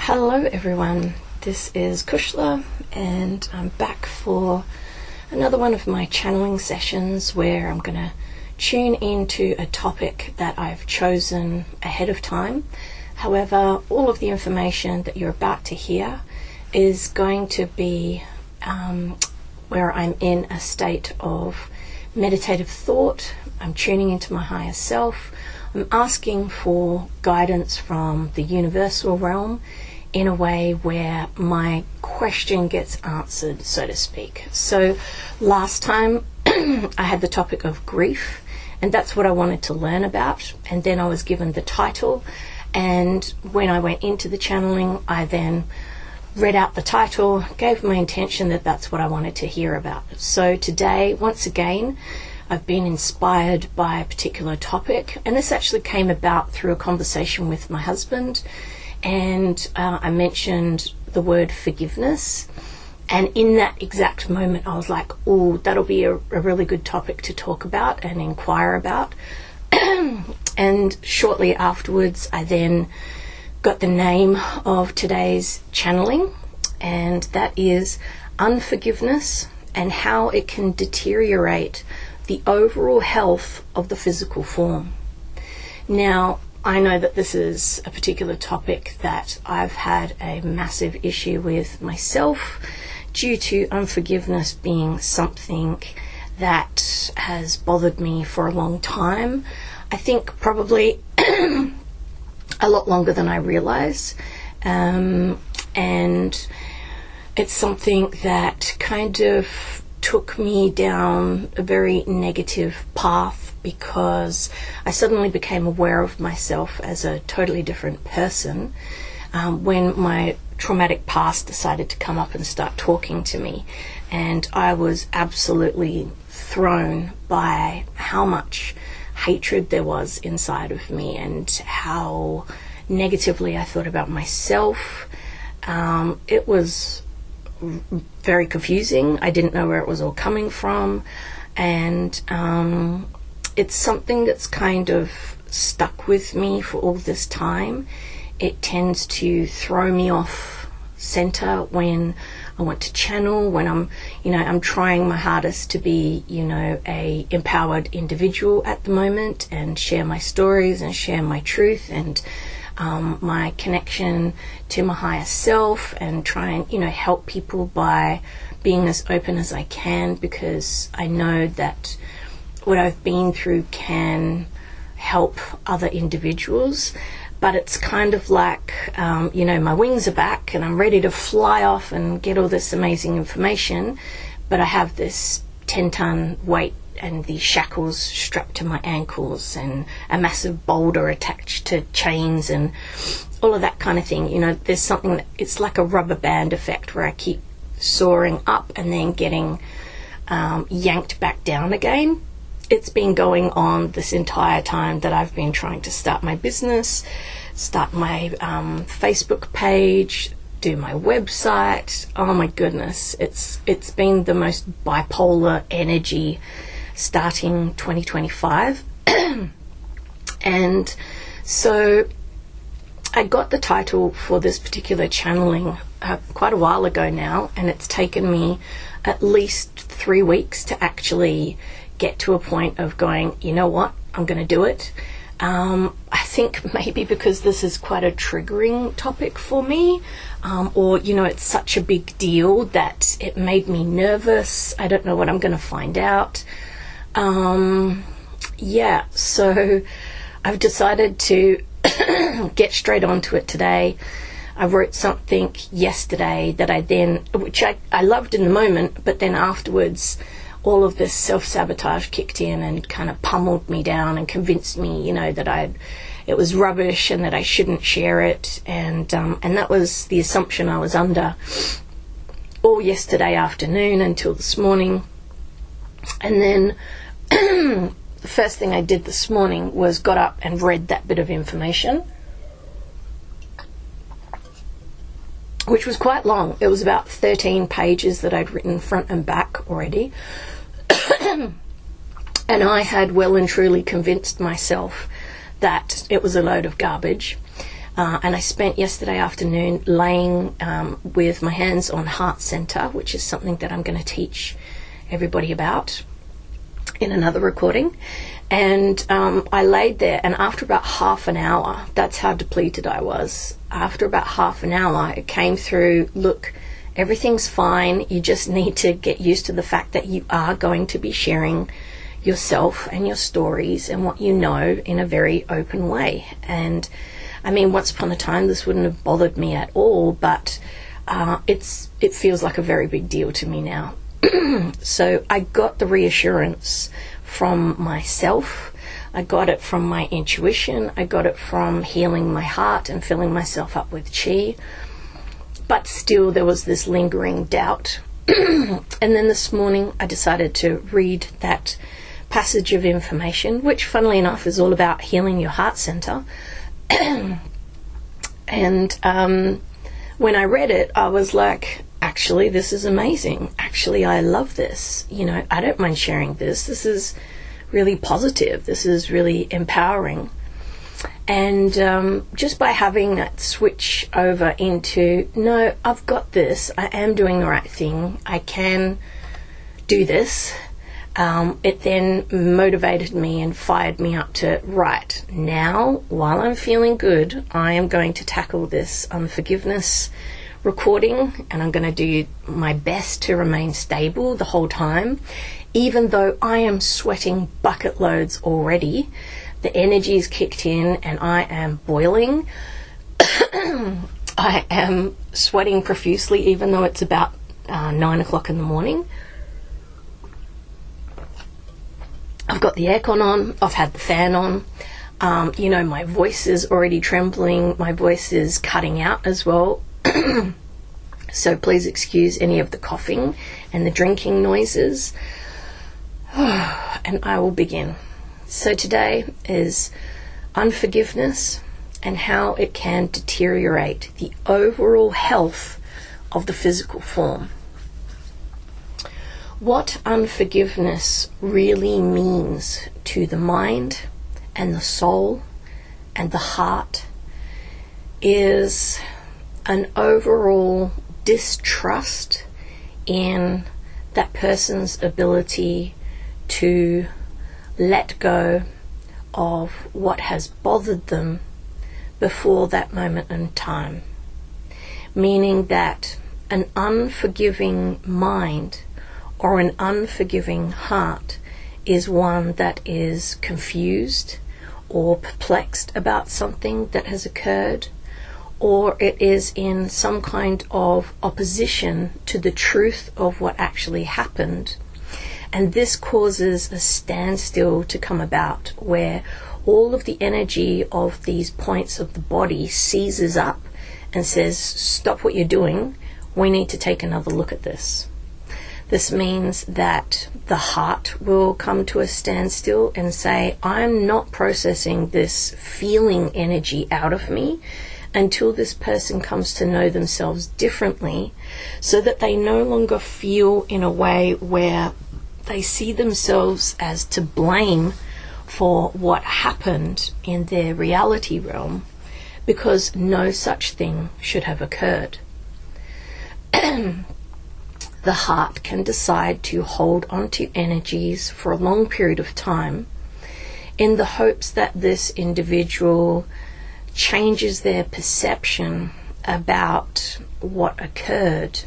Hello everyone, this is Kushla and I'm back for another one of my channeling sessions where I'm going to tune into a topic that I've chosen ahead of time. However, all of the information that you're about to hear is going to be where I'm in a state of meditative thought. I'm tuning into my higher self. I'm asking for guidance from the universal realm in a way where my question gets answered, so to speak. So last time I had the topic of grief, and that's what I wanted to learn about, and then I was given the title, and when I went into the channeling I then read out the title, gave my intention that that's what I wanted to hear about. So today, once again, I've been inspired by a particular topic, and this actually came about through a conversation with my husband, and I mentioned the word forgiveness, and in that exact moment I was like, oh, that'll be a really good topic to talk about and inquire about. And shortly afterwards I then got the name of today's channeling, and that is Unforgiveness and how it can deteriorate the overall health of the physical form. Now, I know that this is a particular topic that I've had a massive issue with myself due to unforgiveness being something that has bothered me for a long time. I think probably a lot longer than I realize. And it's something that kind of took me down a very negative path, because I suddenly became aware of myself as a totally different person when my traumatic past decided to come up and start talking to me, and I was absolutely thrown by how much hatred there was inside of me and how negatively I thought about myself. It was very confusing. I didn't know where it was all coming from, and it's something that's kind of stuck with me for all this time. It tends to throw me off center when I want to channel, when I'm trying my hardest to be, a empowered individual at the moment and share my stories and share my truth and my connection to my higher self, and try and help people by being as open as I can, because I know that what I've been through can help other individuals. But it's kind of like my wings are back and I'm ready to fly off and get all this amazing information, but I have this 10-ton weight and these shackles strapped to my ankles and a massive boulder attached to chains and all of that kind of thing. There's something that it's like a rubber band effect where I keep soaring up and then getting yanked back down again. It's been going on this entire time that I've been trying to start my business, start my Facebook page, do my website. Oh my goodness, it's been the most bipolar energy starting 2025. And so I got the title for this particular channeling quite a while ago now, and it's taken me at least 3 weeks to actually get to a point of going, you know what, I'm going to do it. I think maybe because this is quite a triggering topic for me, or it's such a big deal that it made me nervous. I don't know what I'm going to find out. So I've decided to get straight onto it today. I wrote something yesterday that which I loved in the moment, but then afterwards all of this self-sabotage kicked in and kind of pummeled me down and convinced me, that it was rubbish and that I shouldn't share it, and that was the assumption I was under all yesterday afternoon until this morning. And then the first thing I did this morning was got up and read that bit of information, which was quite long. It was about 13 pages that I'd written front and back already. And I had well and truly convinced myself that it was a load of garbage. And I spent yesterday afternoon laying with my hands on heart center, which is something that I'm going to teach everybody about in another recording. And I laid there, and after about half an hour, that's how depleted I was. After about half an hour, it came through, look, everything's fine. You just need to get used to the fact that you are going to be sharing yourself and your stories and what you know in a very open way. And I mean, once upon a time, this wouldn't have bothered me at all, but it feels like a very big deal to me now. So I got the reassurance from myself. I got it from my intuition. I got it from healing my heart and filling myself up with chi. But still, there was this lingering doubt. And then this morning, I decided to read that passage of information, which, funnily enough, is all about healing your heart center. And when I read it, I was like, actually, this is amazing. Actually, I love this. You know, I don't mind sharing this. This is really positive. This is really empowering. And just by having that switch over into, no, I've got this. I am doing the right thing. I can do this. It then motivated me and fired me up to, right, now, while I'm feeling good, I am going to tackle this unforgiveness recording, and I'm going to do my best to remain stable the whole time, even though I am sweating bucket loads already. The energy's kicked in and I am boiling. I am sweating profusely, even though it's about 9 o'clock in the morning. I've got the aircon on. I've had the fan on. You know, my voice is already trembling. My voice is cutting out as well. So please excuse any of the coughing and the drinking noises. And I will begin. So today is unforgiveness and how it can deteriorate the overall health of the physical form. What unforgiveness really means to the mind and the soul and the heart is an overall distrust in that person's ability to let go of what has bothered them before that moment in time. Meaning that an unforgiving mind or an unforgiving heart is one that is confused or perplexed about something that has occurred, or it is in some kind of opposition to the truth of what actually happened. And this causes a standstill to come about, where all of the energy of these points of the body seizes up and says, stop what you're doing, we need to take another look at this. This means that the heart will come to a standstill and say, I'm not processing this feeling energy out of me until this person comes to know themselves differently, so that they no longer feel in a way where they see themselves as to blame for what happened in their reality realm, because no such thing should have occurred. The heart can decide to hold onto energies for a long period of time in the hopes that this individual changes their perception about what occurred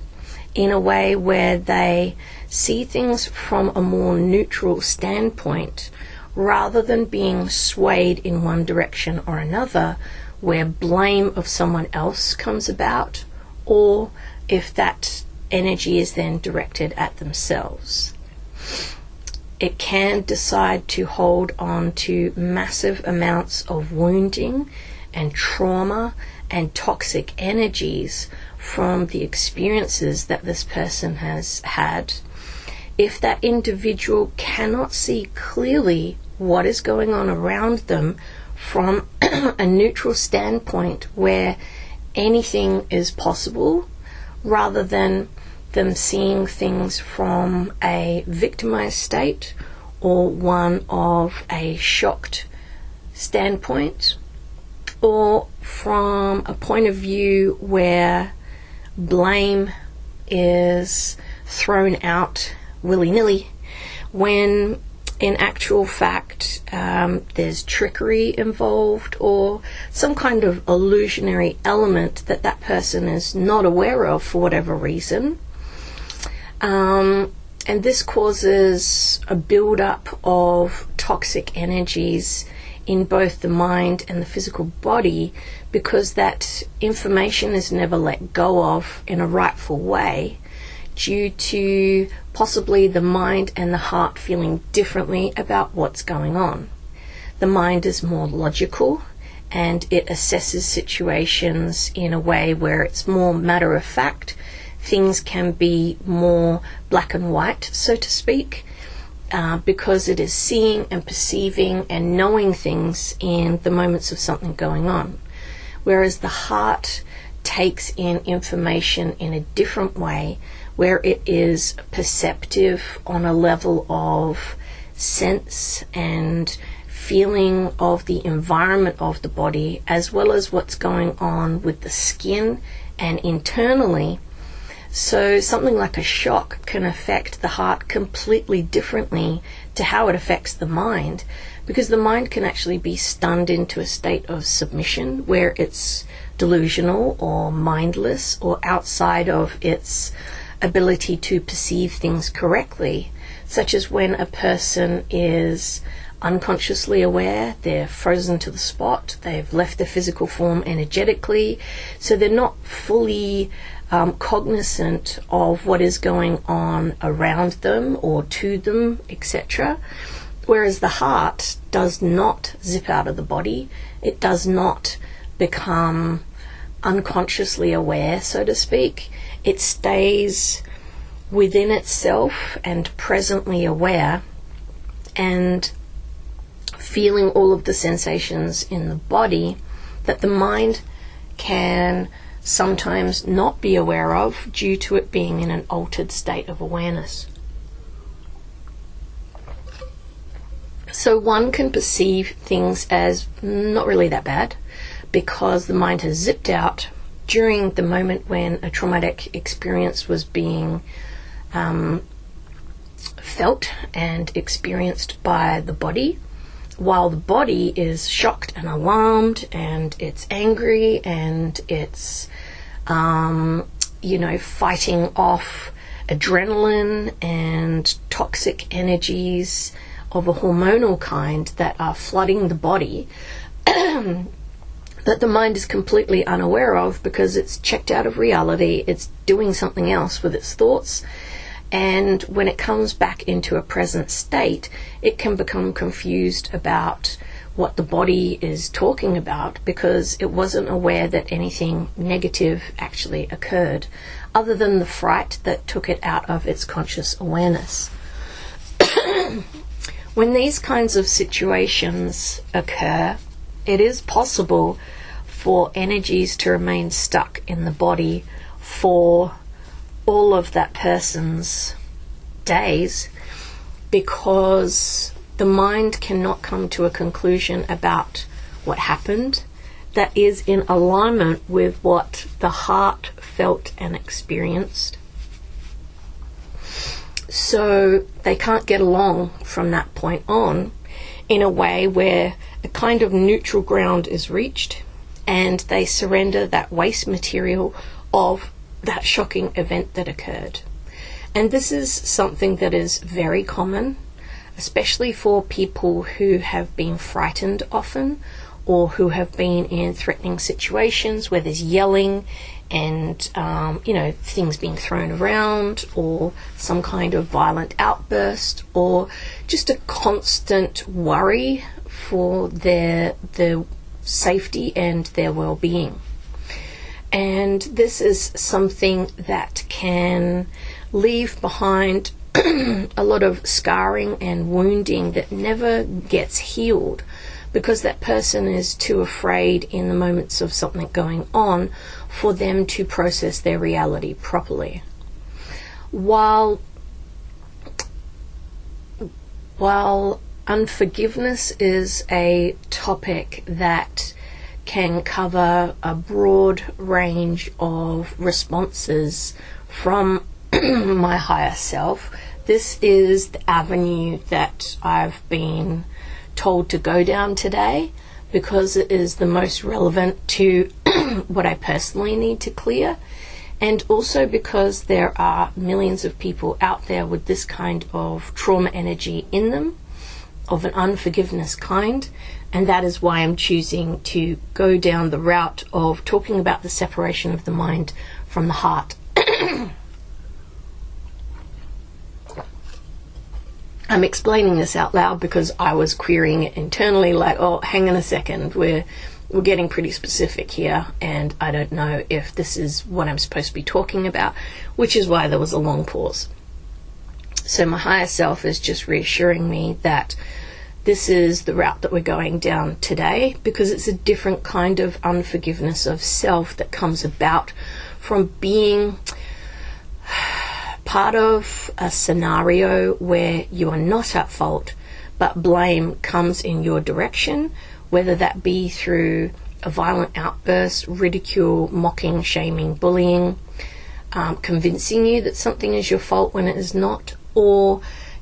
in a way where they see things from a more neutral standpoint, rather than being swayed in one direction or another, where blame of someone else comes about, or if that energy is then directed at themselves. It can decide to hold on to massive amounts of wounding and trauma and toxic energies from the experiences that this person has had. If that individual cannot see clearly what is going on around them from a neutral standpoint where anything is possible, rather than them seeing things from a victimized state or one of a shocked standpoint, or from a point of view where blame is thrown out willy-nilly, when in actual fact there's trickery involved or some kind of illusionary element that that person is not aware of for whatever reason. And this causes a build-up of toxic energies in both the mind and the physical body, because that information is never let go of in a rightful way, due to possibly the mind and the heart feeling differently about what's going on. The mind is more logical and it assesses situations in a way where it's more matter of fact. Things can be more black and white, so to speak, because it is seeing and perceiving and knowing things in the moments of something going on. Whereas the heart takes in information in a different way, where it is perceptive on a level of sense and feeling of the environment of the body, as well as what's going on with the skin and internally. So something like a shock can affect the heart completely differently to how it affects the mind, because the mind can actually be stunned into a state of submission where it's delusional or mindless or outside of its ability to perceive things correctly, such as when a person is unconsciously aware, they're frozen to the spot, they've left their physical form energetically, so they're not fully cognizant of what is going on around them or to them, etc. Whereas the heart does not zip out of the body, it does not become unconsciously aware, so to speak. It stays within itself and presently aware and feeling all of the sensations in the body that the mind can sometimes not be aware of due to it being in an altered state of awareness. So one can perceive things as not really that bad because the mind has zipped out during the moment when a traumatic experience was being felt and experienced by the body, while the body is shocked and alarmed and it's angry and it's fighting off adrenaline and toxic energies of a hormonal kind that are flooding the body that the mind is completely unaware of because it's checked out of reality, it's doing something else with its thoughts. And when it comes back into a present state, it can become confused about what the body is talking about because it wasn't aware that anything negative actually occurred, other than the fright that took it out of its conscious awareness. When these kinds of situations occur, it is possible for energies to remain stuck in the body for all of that person's days, because the mind cannot come to a conclusion about what happened that is in alignment with what the heart felt and experienced. So they can't get along from that point on in a way where a kind of neutral ground is reached and they surrender that waste material of that shocking event that occurred. And this is something that is very common, especially for people who have been frightened often, or who have been in threatening situations where there's yelling and things being thrown around, or some kind of violent outburst, or just a constant worry for their safety and their well-being. And this is something that can leave behind a lot of scarring and wounding that never gets healed because that person is too afraid in the moments of something going on for them to process their reality properly. While unforgiveness is a topic that can cover a broad range of responses from my higher self. This is the avenue that I've been told to go down today because it is the most relevant to what I personally need to clear, and also because there are millions of people out there with this kind of trauma energy in them, of an unforgiveness kind, and that is why I'm choosing to go down the route of talking about the separation of the mind from the heart. I'm explaining this out loud because I was querying it internally, like, oh, hang on a second, we're getting pretty specific here, and I don't know if this is what I'm supposed to be talking about, which is why there was a long pause. So my higher self is just reassuring me that this is the route that we're going down today, because it's a different kind of unforgiveness of self that comes about from being part of a scenario where you are not at fault, but blame comes in your direction, whether that be through a violent outburst, ridicule, mocking, shaming, bullying, convincing you that something is your fault when it is not, or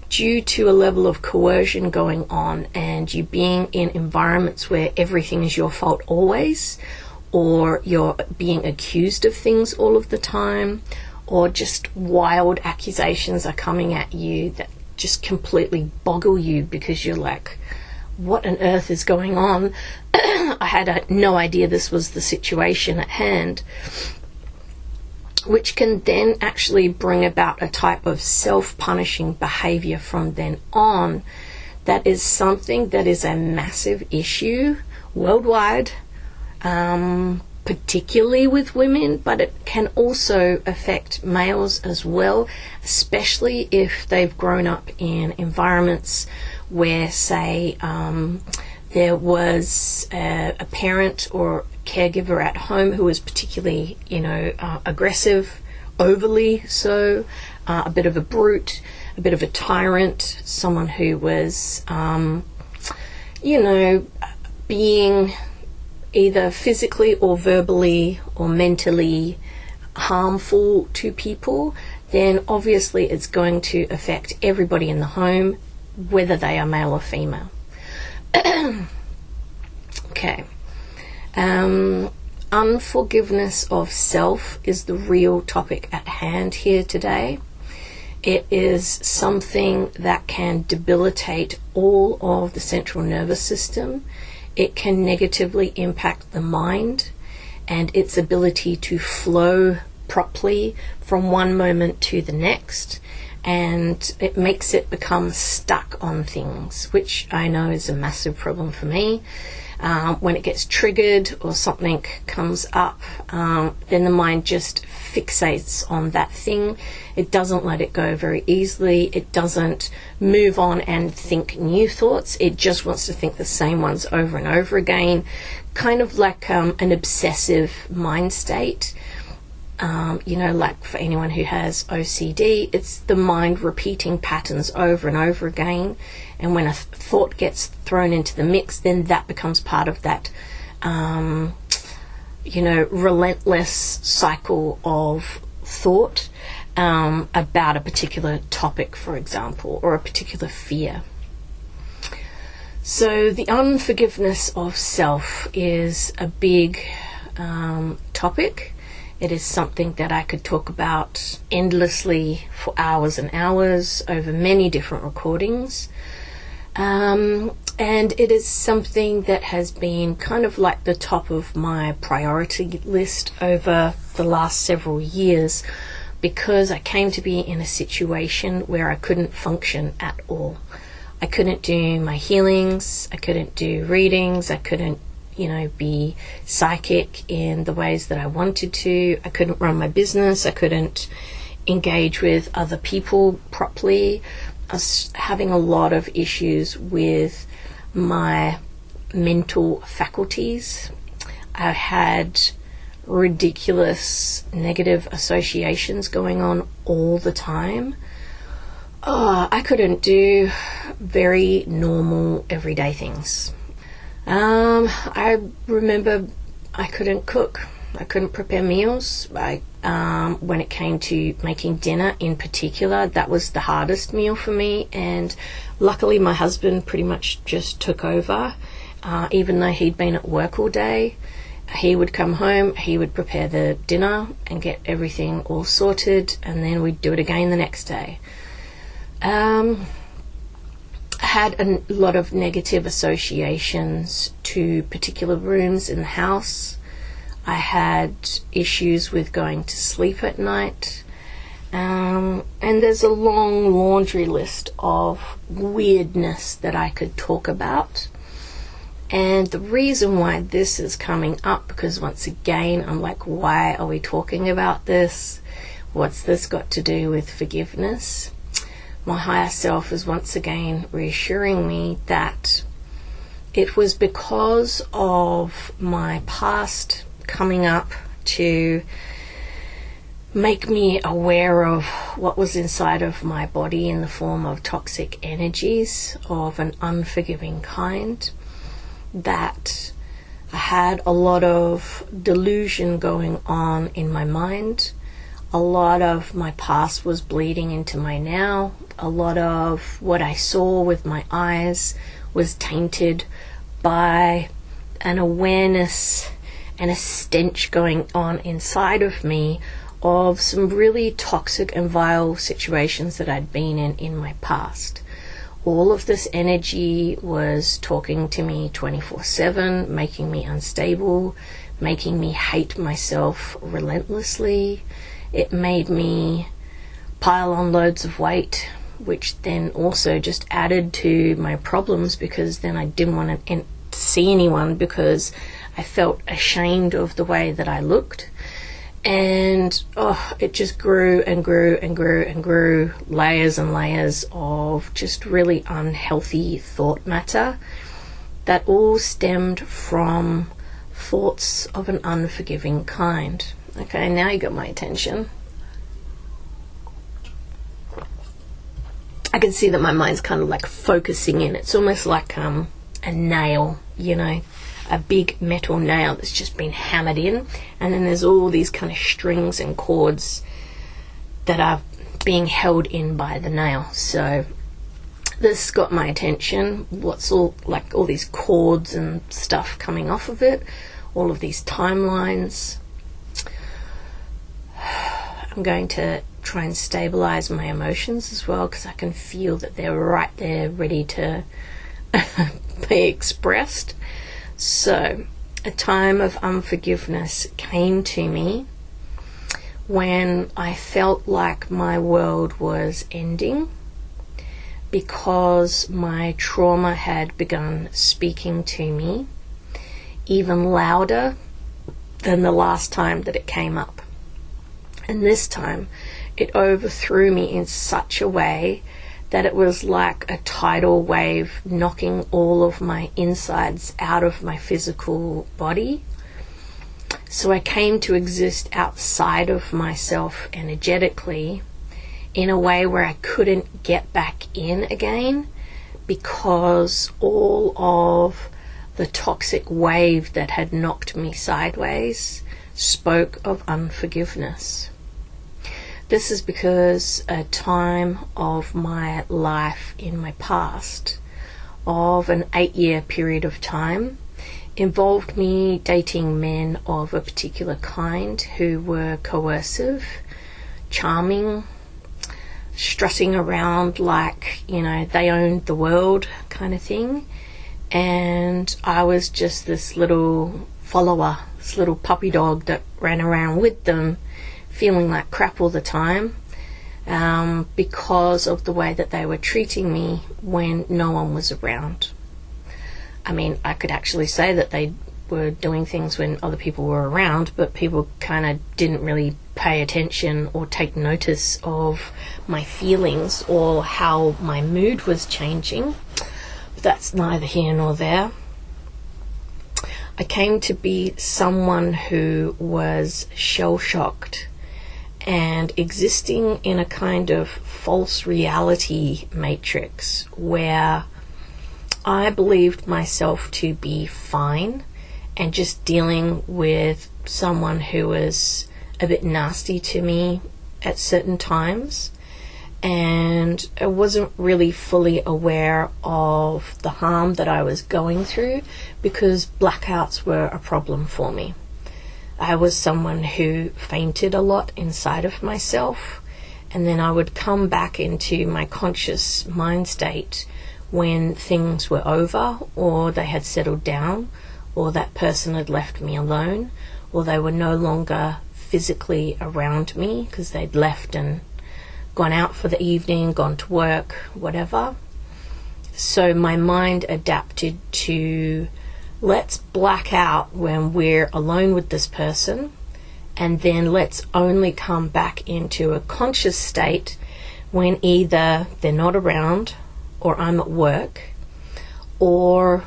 due to a level of coercion going on and you being in environments where everything is your fault always, or you're being accused of things all of the time, or just wild accusations are coming at you that just completely boggle you because you're like, what on earth is going on? I had no idea this was the situation at hand, which can then actually bring about a type of self-punishing behavior from then on. That is something that is a massive issue worldwide, particularly with women, but it can also affect males as well, especially if they've grown up in environments where, say, there was a parent or caregiver at home who was particularly, aggressive, overly so, a bit of a brute, a bit of a tyrant, someone who was, being either physically or verbally or mentally harmful to people, then obviously it's going to affect everybody in the home, whether they are male or female. Okay. Unforgiveness of self is the real topic at hand here today. It is something that can debilitate all of the central nervous system. It can negatively impact the mind and its ability to flow properly from one moment to the next, and it makes it become stuck on things, which I know is a massive problem for me. When it gets triggered or something comes up, then the mind just fixates on that thing. It doesn't let it go very easily. It doesn't move on and think new thoughts. It just wants to think the same ones over and over again, kind of like an obsessive mind state. Like for anyone who has OCD, it's the mind repeating patterns over and over again, and when a thought gets thrown into the mix, then that becomes part of that relentless cycle of thought about a particular topic, for example, or a particular fear. So the unforgiveness of self is a big topic. It is something that I could talk about endlessly for hours and hours over many different recordings. And it is something that has been kind of like the top of my priority list over the last several years, because I came to be in a situation where I couldn't function at all. I couldn't do my healings, I couldn't do readings, I couldn't be psychic in the ways that I wanted to. I couldn't run my business. I couldn't engage with other people properly. I was having a lot of issues with my mental faculties. I had ridiculous negative associations going on all the time. I couldn't do very normal everyday things. I remember I couldn't cook. I couldn't prepare meals. When it came to making dinner in particular, that was the hardest meal for me. And luckily my husband pretty much just took over. Even though he'd been at work all day, he would come home, he would prepare the dinner and get everything all sorted, and then we'd do it again the next day. I had a lot of negative associations to particular rooms in the house. I had issues with going to sleep at night. And there's a long laundry list of weirdness that I could talk about. And the reason why this is coming up, because once again, I'm like, why are we talking about this? What's this got to do with forgiveness? My higher self is once again reassuring me that it was because of my past coming up to make me aware of what was inside of my body in the form of toxic energies of an unforgiving kind, that I had a lot of delusion going on in my mind. A lot of my past was bleeding into my now. A lot of what I saw with my eyes was tainted by an awareness and a stench going on inside of me of some really toxic and vile situations that I'd been in my past. All of this energy was talking to me 24/7, making me unstable, making me hate myself relentlessly. It made me pile on loads of weight, which then also just added to my problems, because then I didn't want to see anyone because I felt ashamed of the way that I looked. And it just grew and grew and grew and grew, layers and layers of just really unhealthy thought matter that all stemmed from thoughts of an unforgiving kind. Okay, now you got my attention. I can see that my mind's kind of like focusing in. It's almost like a nail, you know, a big metal nail that's just been hammered in, and then there's all these kind of strings and cords that are being held in by the nail. So this got my attention. What's all these cords and stuff coming off of it, all of these timelines. I'm going to try and stabilize my emotions as well, because I can feel that they're right there ready to be expressed. So a time of unforgiveness came to me when I felt like my world was ending, because my trauma had begun speaking to me even louder than the last time that it came up. And this time it overthrew me in such a way that it was like a tidal wave knocking all of my insides out of my physical body. So I came to exist outside of myself energetically in a way where I couldn't get back in again, because all of the toxic wave that had knocked me sideways spoke of unforgiveness. This is because a time of my life in my past, of an 8-year period of time, involved me dating men of a particular kind who were coercive, charming, strutting around like, you know, they owned the world kind of thing. And I was just this little follower, this little puppy dog that ran around with them, feeling like crap all the time, because of the way that they were treating me when no one was around. I mean, I could actually say that they were doing things when other people were around, but people kind of didn't really pay attention or take notice of my feelings or how my mood was changing. But that's neither here nor there. I came to be someone who was shell-shocked and existing in a kind of false reality matrix where I believed myself to be fine and just dealing with someone who was a bit nasty to me at certain times, and I wasn't really fully aware of the harm that I was going through because blackouts were a problem for me. I was someone who fainted a lot inside of myself, and then I would come back into my conscious mind state when things were over, or they had settled down, or that person had left me alone, or they were no longer physically around me because they'd left and gone out for the evening, gone to work, whatever. So my mind adapted to, let's black out when we're alone with this person, and then let's only come back into a conscious state when either they're not around, or I'm at work, or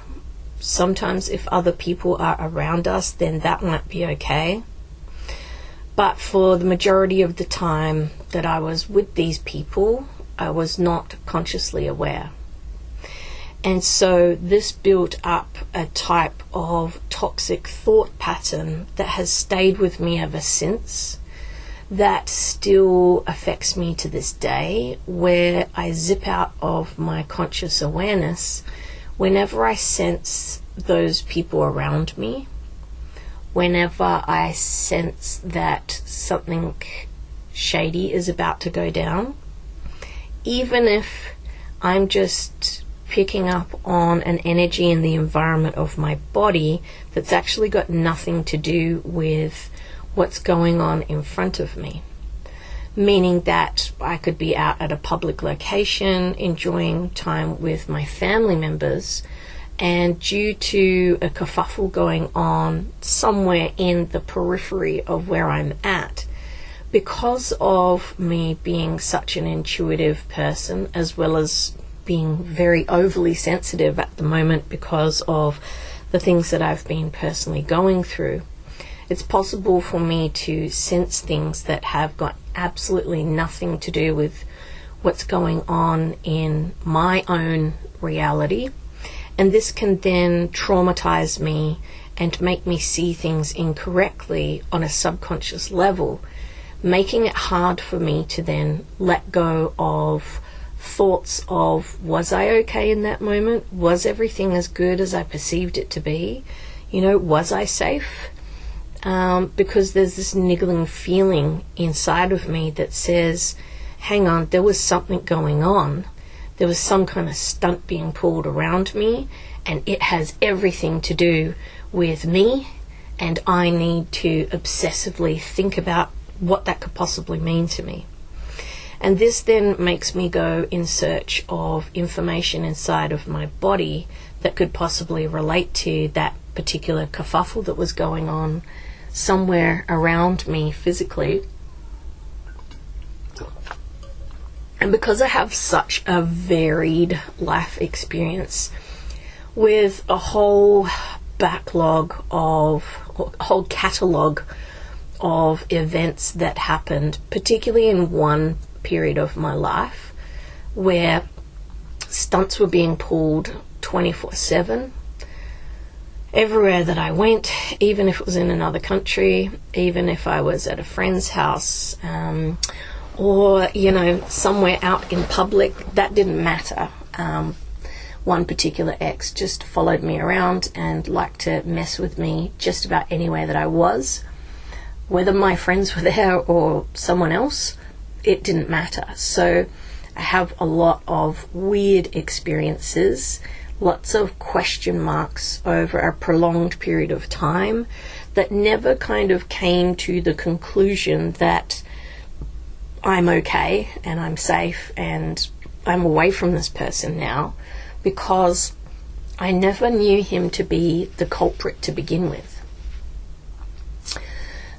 sometimes if other people are around us, then that might be okay. But for the majority of the time that I was with these people, I was not consciously aware. And so this built up a type of toxic thought pattern that has stayed with me ever since, that still affects me to this day, where I zip out of my conscious awareness whenever I sense those people around me, whenever I sense that something shady is about to go down, even if I'm just picking up on an energy in the environment of my body that's actually got nothing to do with what's going on in front of me. Meaning that I could be out at a public location enjoying time with my family members, and due to a kerfuffle going on somewhere in the periphery of where I'm at, because of me being such an intuitive person, as well as being very overly sensitive at the moment because of the things that I've been personally going through, it's possible for me to sense things that have got absolutely nothing to do with what's going on in my own reality. And this can then traumatize me and make me see things incorrectly on a subconscious level, making it hard for me to then let go of thoughts of, was I okay in that moment? Was everything as good as I perceived it to be? Was I safe? Because there's this niggling feeling inside of me that says, hang on, there was something going on. There was some kind of stunt being pulled around me, and it has everything to do with me, and I need to obsessively think about what that could possibly mean to me. And this then makes me go in search of information inside of my body that could possibly relate to that particular kerfuffle that was going on somewhere around me physically. And because I have such a varied life experience with a whole backlog of, a whole catalogue of events that happened, particularly in one period of my life where stunts were being pulled 24/7 everywhere that I went, even if it was in another country, even if I was at a friend's house, or somewhere out in public, that didn't matter. One particular ex just followed me around and liked to mess with me just about anywhere that I was. Whether my friends were there or someone else, it didn't matter. So I have a lot of weird experiences, lots of question marks over a prolonged period of time that never kind of came to the conclusion that I'm okay and I'm safe and I'm away from this person now, because I never knew him to be the culprit to begin with.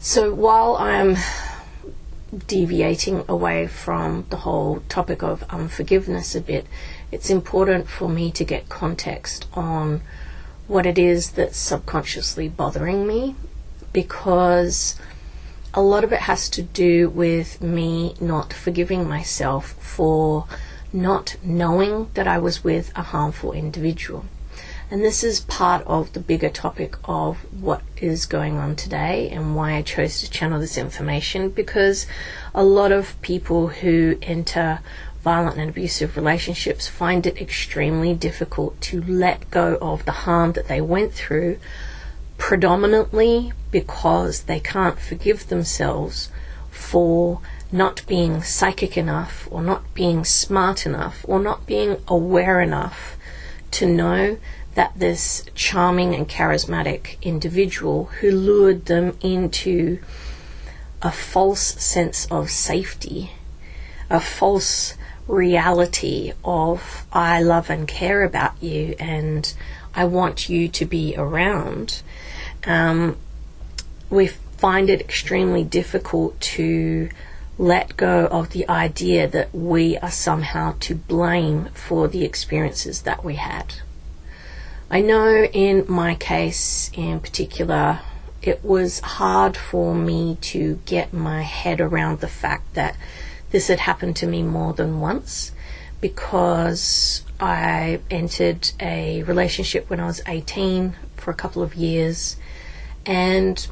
So while I'm deviating away from the whole topic of unforgiveness a bit, it's important for me to get context on what it is that's subconsciously bothering me, because a lot of it has to do with me not forgiving myself for not knowing that I was with a harmful individual. And this is part of the bigger topic of what is going on today and why I chose to channel this information, because a lot of people who enter violent and abusive relationships find it extremely difficult to let go of the harm that they went through, predominantly because they can't forgive themselves for not being psychic enough, or not being smart enough, or not being aware enough to know that this charming and charismatic individual who lured them into a false sense of safety, a false reality of I love and care about you and I want you to be around, we find it extremely difficult to let go of the idea that we are somehow to blame for the experiences that we had. I know in my case in particular, it was hard for me to get my head around the fact that this had happened to me more than once, because I entered a relationship when I was 18 for a couple of years, and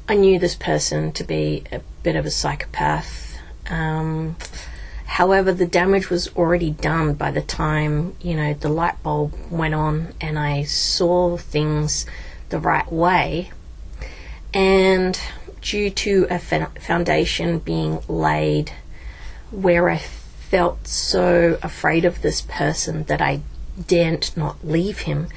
I knew this person to be a bit of a psychopath. However, the damage was already done by the time, the light bulb went on and I saw things the right way. And due to a foundation being laid where I felt so afraid of this person that I daren't not leave him,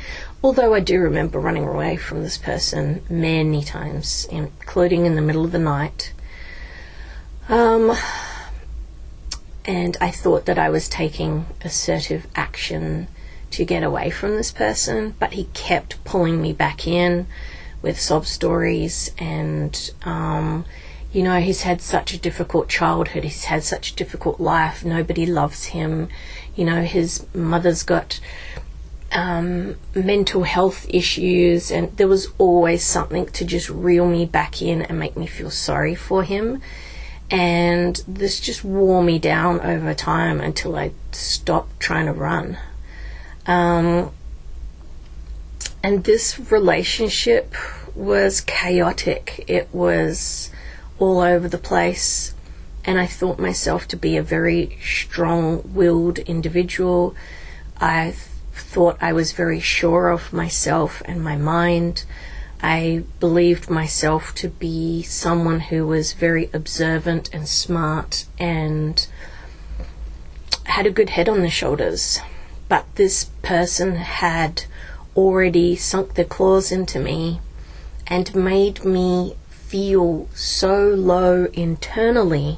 although I do remember running away from this person many times, including in the middle of the night. And I thought that I was taking assertive action to get away from this person, but he kept pulling me back in with sob stories, and he's had such a difficult childhood, he's had such a difficult life, nobody loves him, his mother's got mental health issues, and there was always something to just reel me back in and make me feel sorry for him. And this just wore me down over time until I stopped trying to run. And this relationship was chaotic. It was all over the place. And I thought myself to be a very strong-willed individual. I thought I was very sure of myself and my mind. I believed myself to be someone who was very observant and smart and had a good head on their shoulders. But this person had already sunk their claws into me and made me feel so low internally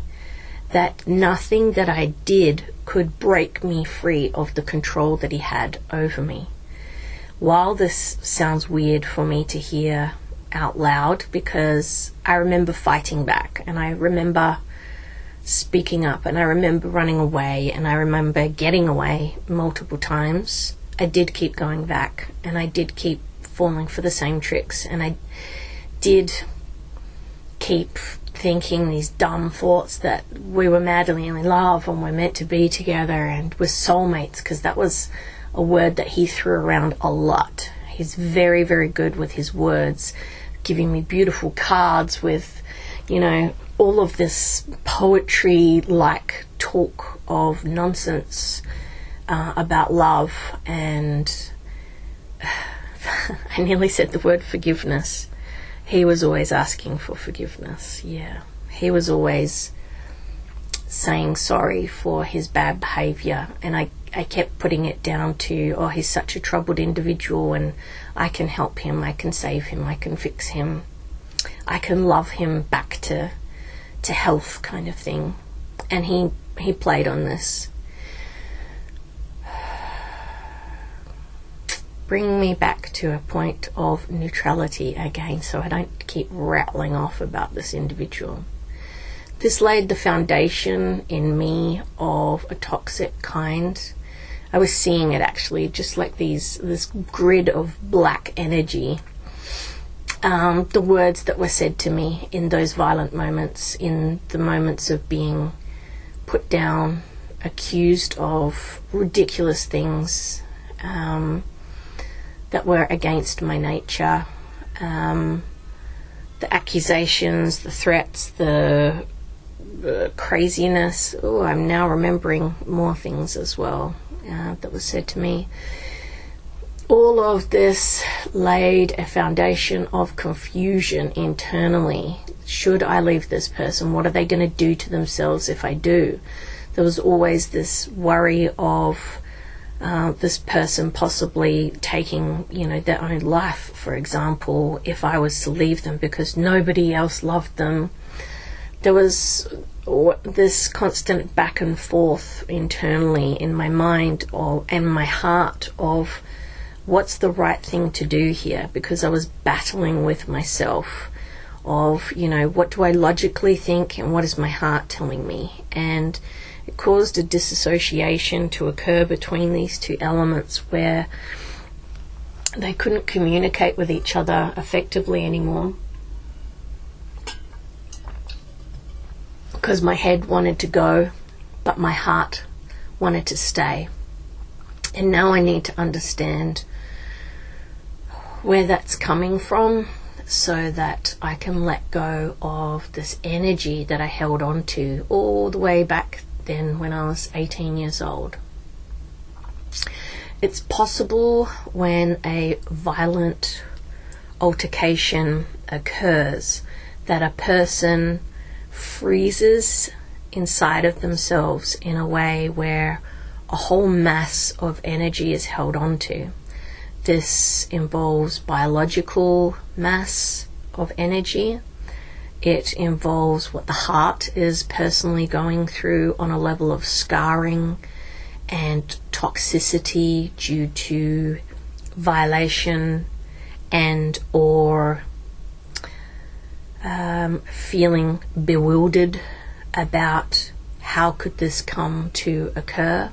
that nothing that I did could break me free of the control that he had over me. While this sounds weird for me to hear out loud, because I remember fighting back, and I remember speaking up, and I remember running away, and I remember getting away multiple times, I did keep going back, and I did keep falling for the same tricks, and I did keep thinking these dumb thoughts that we were madly in love and we're meant to be together and we're soulmates, because that was a word that he threw around a lot. He's very, very good with his words, giving me beautiful cards with, all of this poetry-like talk of nonsense about love. And I nearly said the word forgiveness. He was always asking for forgiveness. Yeah. He was always saying sorry for his bad behavior, and I kept putting it down to, he's such a troubled individual and I can help him, I can save him, I can fix him, I can love him back to health, kind of thing. And he played on this. Bring me back to a point of neutrality again, so I don't keep rattling off about this individual. This laid the foundation in me of a toxic kind. I was seeing it actually, just like this grid of black energy. The words that were said to me in those violent moments, in the moments of being put down, accused of ridiculous things that were against my nature. The accusations, the threats, the craziness. Oh, I'm now remembering more things as well that was said to me. All of this laid a foundation of confusion internally. Should I leave this person? What are they going to do to themselves if I do? There was always this worry of this person possibly taking, their own life, for example, if I was to leave them because nobody else loved them. There was this constant back and forth internally in my mind and my heart of what's the right thing to do here, because I was battling with myself of, what do I logically think and what is my heart telling me? And it caused a disassociation to occur between these two elements where they couldn't communicate with each other effectively anymore, because my head wanted to go, but my heart wanted to stay. And now I need to understand where that's coming from so that I can let go of this energy that I held on to all the way back then when I was 18 years old. It's possible when a violent altercation occurs that a person freezes inside of themselves in a way where a whole mass of energy is held onto. This involves biological mass of energy. It involves what the heart is personally going through on a level of scarring and toxicity due to violation and or feeling bewildered about how could this come to occur.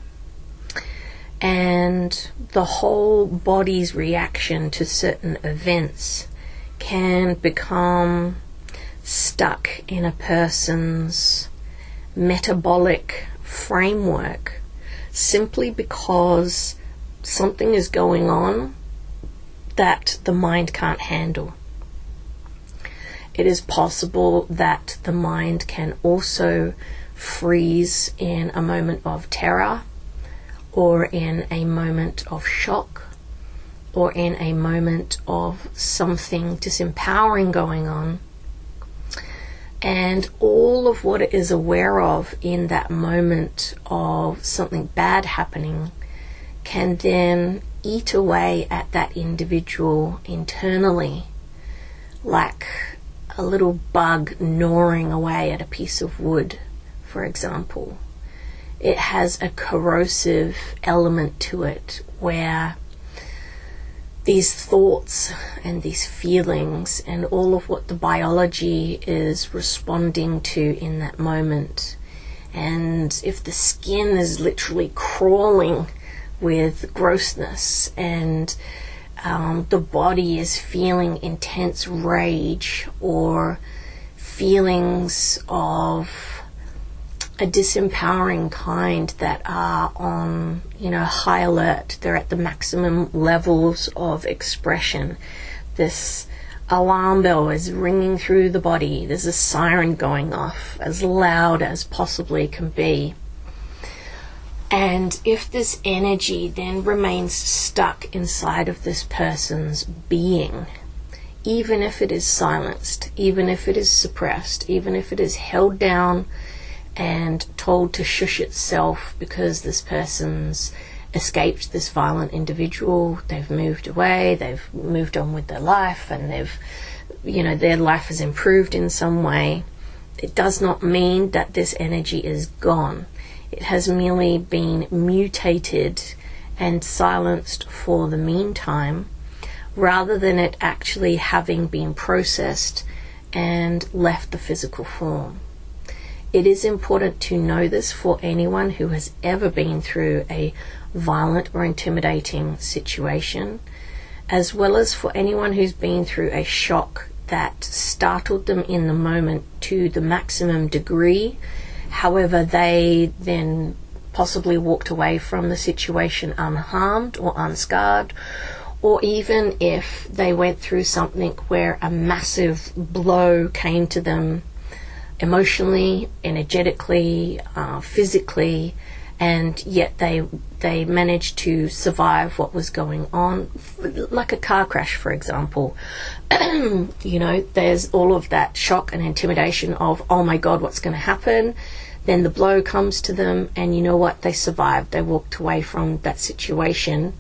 And the whole body's reaction to certain events can become stuck in a person's metabolic framework simply because something is going on that the mind can't handle. It is possible that the mind can also freeze in a moment of terror, or in a moment of shock, or in a moment of something disempowering going on. And all of what it is aware of in that moment of something bad happening can then eat away at that individual internally, like a little bug gnawing away at a piece of wood, for example. It has a corrosive element to it where these thoughts and these feelings and all of what the biology is responding to in that moment. And if the skin is literally crawling with grossness and the body is feeling intense rage or feelings of a disempowering kind that are on, high alert. They're at the maximum levels of expression. This alarm bell is ringing through the body. There's a siren going off as loud as possibly can be. And if this energy then remains stuck inside of this person's being, even if it is silenced, even if it is suppressed, even if it is held down and told to shush itself because this person's escaped this violent individual, they've moved away, they've moved on with their life, and their life has improved in some way, it does not mean that this energy is gone. It has merely been mutated and silenced for the meantime, rather than it actually having been processed and left the physical form. It is important to know this for anyone who has ever been through a violent or intimidating situation, as well as for anyone who's been through a shock that startled them in the moment to the maximum degree. However, they then possibly walked away from the situation unharmed or unscarred, or even if they went through something where a massive blow came to them emotionally, energetically, physically, and yet they managed to survive what was going on, like a car crash, for example. There's all of that shock and intimidation of, oh my God, what's going to happen? Then the blow comes to them, and you know what? They survived. They walked away from that situation.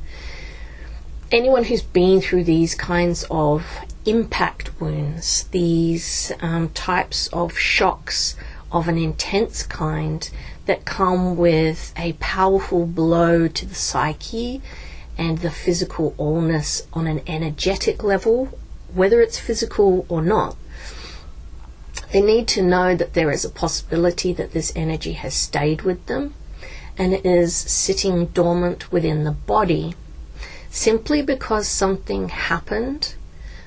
Anyone who's been through these kinds of impact wounds, these types of shocks of an intense kind that come with a powerful blow to the psyche and the physical illness on an energetic level, whether it's physical or not, they need to know that there is a possibility that this energy has stayed with them and it is sitting dormant within the body simply because something happened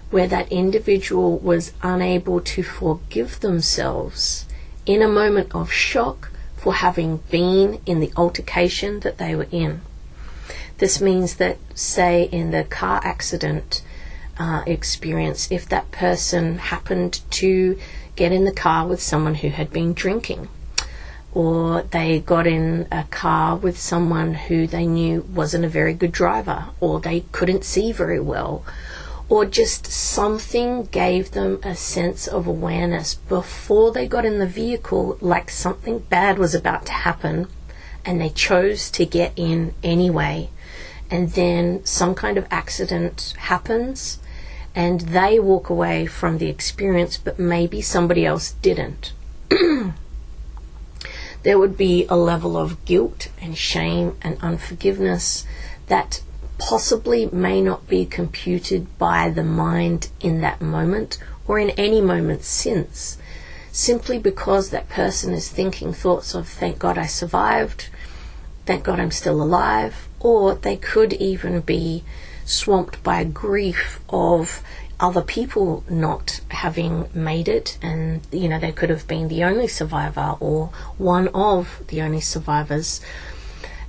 where that individual was unable to forgive themselves in a moment of shock for having been in the altercation that they were in. This means that, say, in the car accident experience, if that person happened to get in the car with someone who had been drinking, or they got in a car with someone who they knew wasn't a very good driver, or they couldn't see very well, or just something gave them a sense of awareness before they got in the vehicle, like something bad was about to happen, and they chose to get in anyway. And then some kind of accident happens, and they walk away from the experience, but maybe somebody else didn't. There would be a level of guilt and shame and unforgiveness that possibly may not be computed by the mind in that moment or in any moment since, simply because that person is thinking thoughts of, thank God I survived, thank God I'm still alive, or they could even be swamped by grief of other people not having made it, and they could have been the only survivor or one of the only survivors.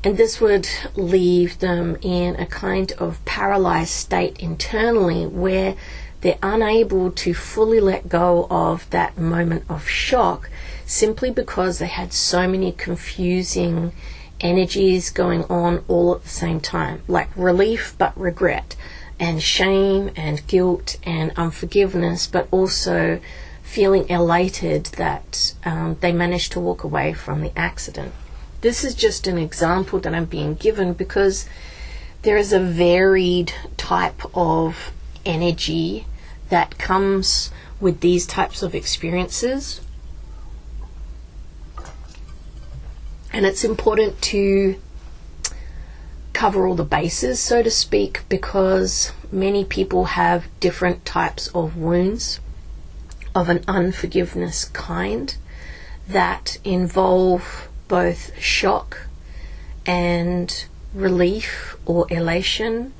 And this would leave them in a kind of paralyzed state internally where they're unable to fully let go of that moment of shock simply because they had so many confusing energies going on all at the same time, like relief but regret, and shame and guilt and unforgiveness, but also feeling elated that they managed to walk away from the accident. This is just an example that I'm being given because there is a varied type of energy that comes with these types of experiences. And it's important to cover all the bases, so to speak, because many people have different types of wounds of an unforgiveness kind that involve both shock and relief or elation,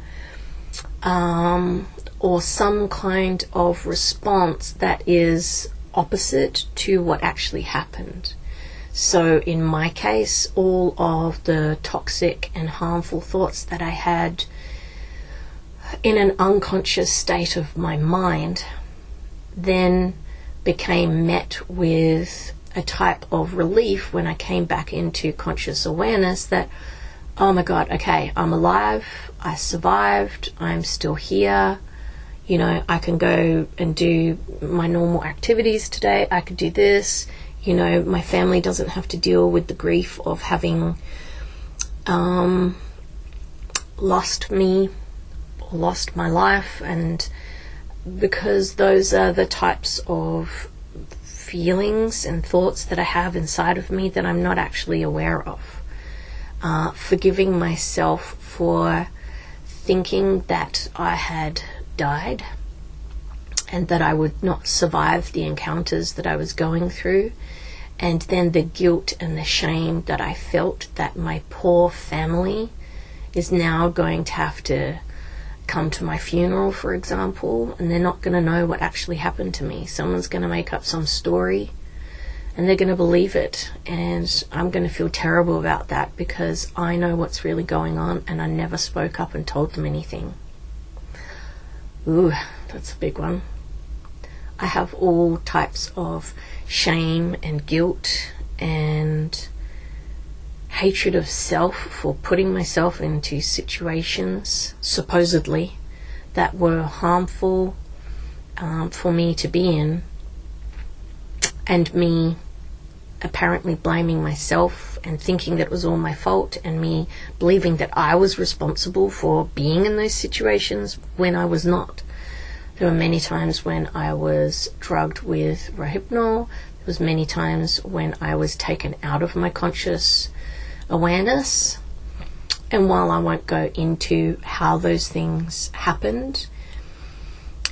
or some kind of response that is opposite to what actually happened. So in my case, all of the toxic and harmful thoughts that I had in an unconscious state of my mind then became met with a type of relief when I came back into conscious awareness that, oh my God, okay, I'm alive, I survived, I'm still here, I can go and do my normal activities today, I could do this, my family doesn't have to deal with the grief of having lost me or lost my life, and because those are the types of feelings and thoughts that I have inside of me that I'm not actually aware of. Forgiving myself for thinking that I had died and that I would not survive the encounters that I was going through, and then the guilt and the shame that I felt that my poor family is now going to have to come to my funeral, for example, and they're not going to know what actually happened to me. Someone's going to make up some story and they're going to believe it, and I'm going to feel terrible about that because I know what's really going on and I never spoke up and told them anything. Ooh, that's a big one. I have all types of shame and guilt and hatred of self for putting myself into situations, supposedly, that were harmful for me to be in, and me apparently blaming myself and thinking that it was all my fault, and me believing that I was responsible for being in those situations when I was not. There were many times when I was drugged with Rohypnol. There was many times when I was taken out of my conscious awareness. And while I won't go into how those things happened,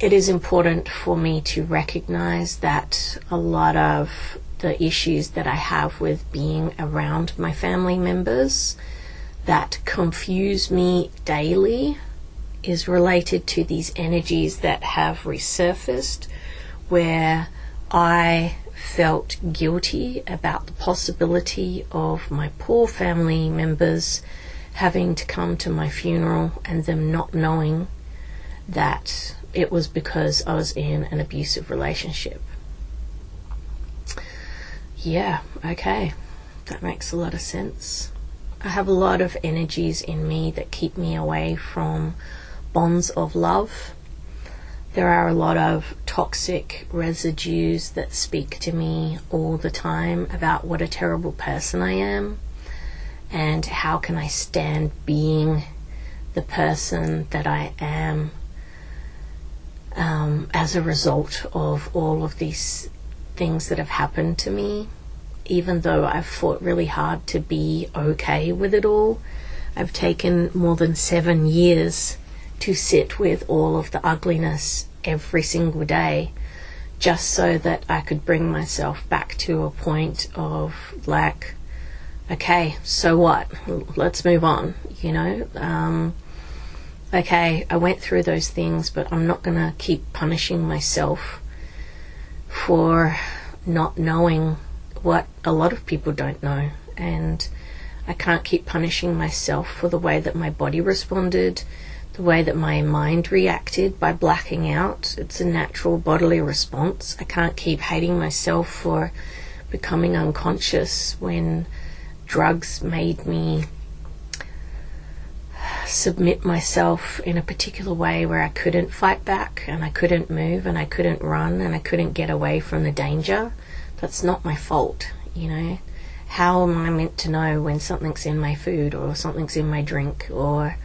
it is important for me to recognize that a lot of the issues that I have with being around my family members that confuse me daily is related to these energies that have resurfaced, where I felt guilty about the possibility of my poor family members having to come to my funeral and them not knowing that it was because I was in an abusive relationship. Yeah, okay, that makes a lot of sense. I have a lot of energies in me that keep me away from bonds of love. There are a lot of toxic residues that speak to me all the time about what a terrible person I am and how can I stand being the person that I am as a result of all of these things that have happened to me. Even though I've fought really hard to be okay with it all, I've taken more than 7 years to sit with all of the ugliness every single day, just so that I could bring myself back to a point of like, okay, so what? Let's move on, you know? Okay, I went through those things, but I'm not going to keep punishing myself for not knowing what a lot of people don't know. And I can't keep punishing myself for the way that my body responded, the way that my mind reacted by blacking out. It's a natural bodily response. I can't keep hating myself for becoming unconscious when drugs made me submit myself in a particular way where I couldn't fight back and I couldn't move and I couldn't run and I couldn't get away from the danger. That's not my fault, you know. How am I meant to know when something's in my food or something's in my drink, or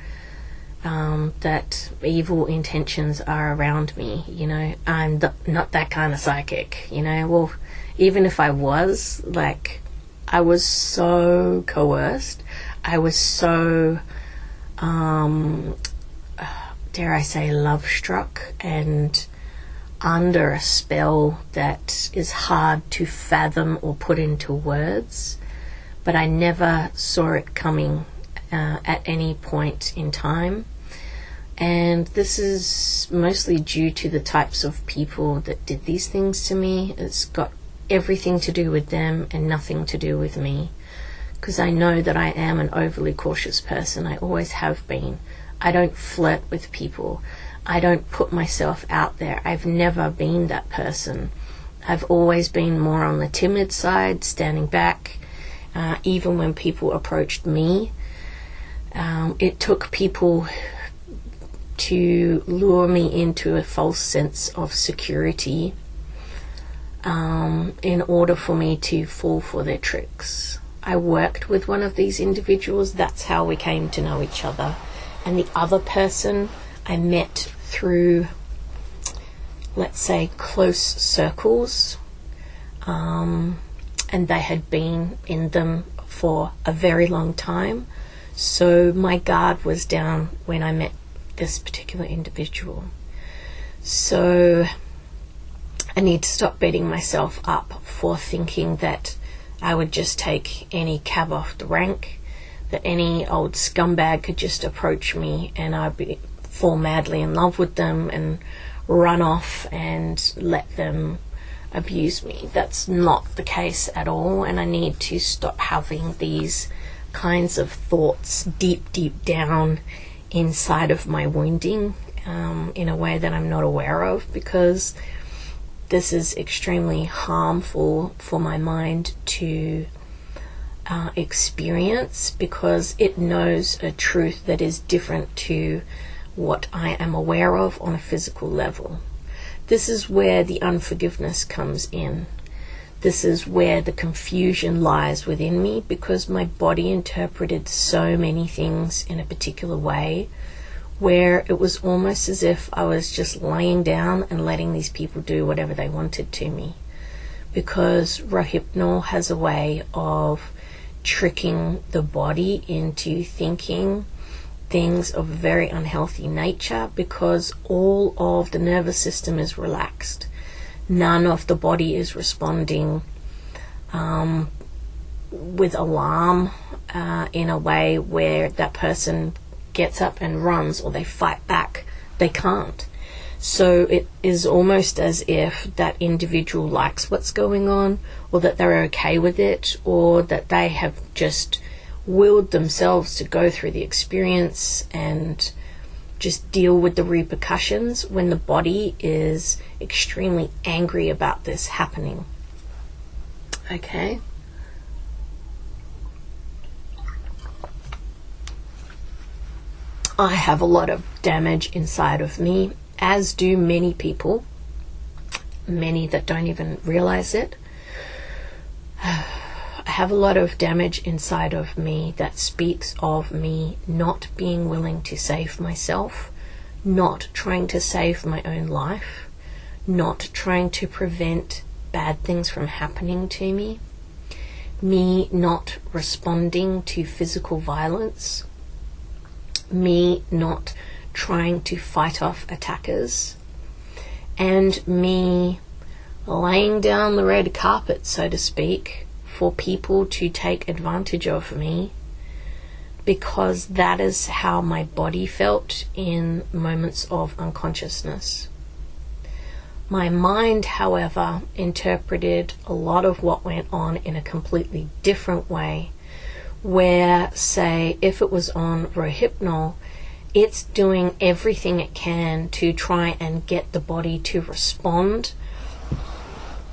that evil intentions are around me, you know? I'm not that kind of psychic, you know. Well, even if I was, like, I was so coerced, I was so dare I say love struck and under a spell that is hard to fathom or put into words, but I never saw it coming at any point in time. And this is mostly due to the types of people that did these things to me. It's got everything to do with them and nothing to do with me, because I know that I am an overly cautious person. I always have been. I don't flirt with people. I don't put myself out there. I've never been that person. I've always been more on the timid side, standing back. Even when people approached me, it took people to lure me into a false sense of security in order for me to fall for their tricks. I worked with one of these individuals. That's how we came to know each other. And the other person I met through, let's say, close circles, and they had been in them for a very long time. So my guard was down when I met this particular individual. So I need to stop beating myself up for thinking that I would just take any cab off the rank, that any old scumbag could just approach me and I'd fall madly in love with them and run off and let them abuse me. That's not the case at all, and I need to stop having these kinds of thoughts deep down inside of my wounding in a way that I'm not aware of, because this is extremely harmful for my mind to experience, because it knows a truth that is different to what I am aware of on a physical level. This is where the unforgiveness comes in. This is where the confusion lies within me, because my body interpreted so many things in a particular way, where it was almost as if I was just laying down and letting these people do whatever they wanted to me. Because Rohypnol has a way of tricking the body into thinking things of a very unhealthy nature, because all of the nervous system is relaxed. None of the body is responding with alarm in a way where that person gets up and runs or they fight back. They can't. So it is almost as if that individual likes what's going on, or that they're okay with it, or that they have just willed themselves to go through the experience and just deal with the repercussions, when the body is extremely angry about this happening. Okay? I have a lot of damage inside of me, as do many people, many that don't even realize it. I have a lot of damage inside of me that speaks of me not being willing to save myself, not trying to save my own life, not trying to prevent bad things from happening to me not responding to physical violence, me not trying to fight off attackers, and me laying down the red carpet, so to speak, for people to take advantage of me, because that is how my body felt in moments of unconsciousness. My mind, however, interpreted a lot of what went on in a completely different way, where, say, if it was on Rohypnol, it's doing everything it can to try and get the body to respond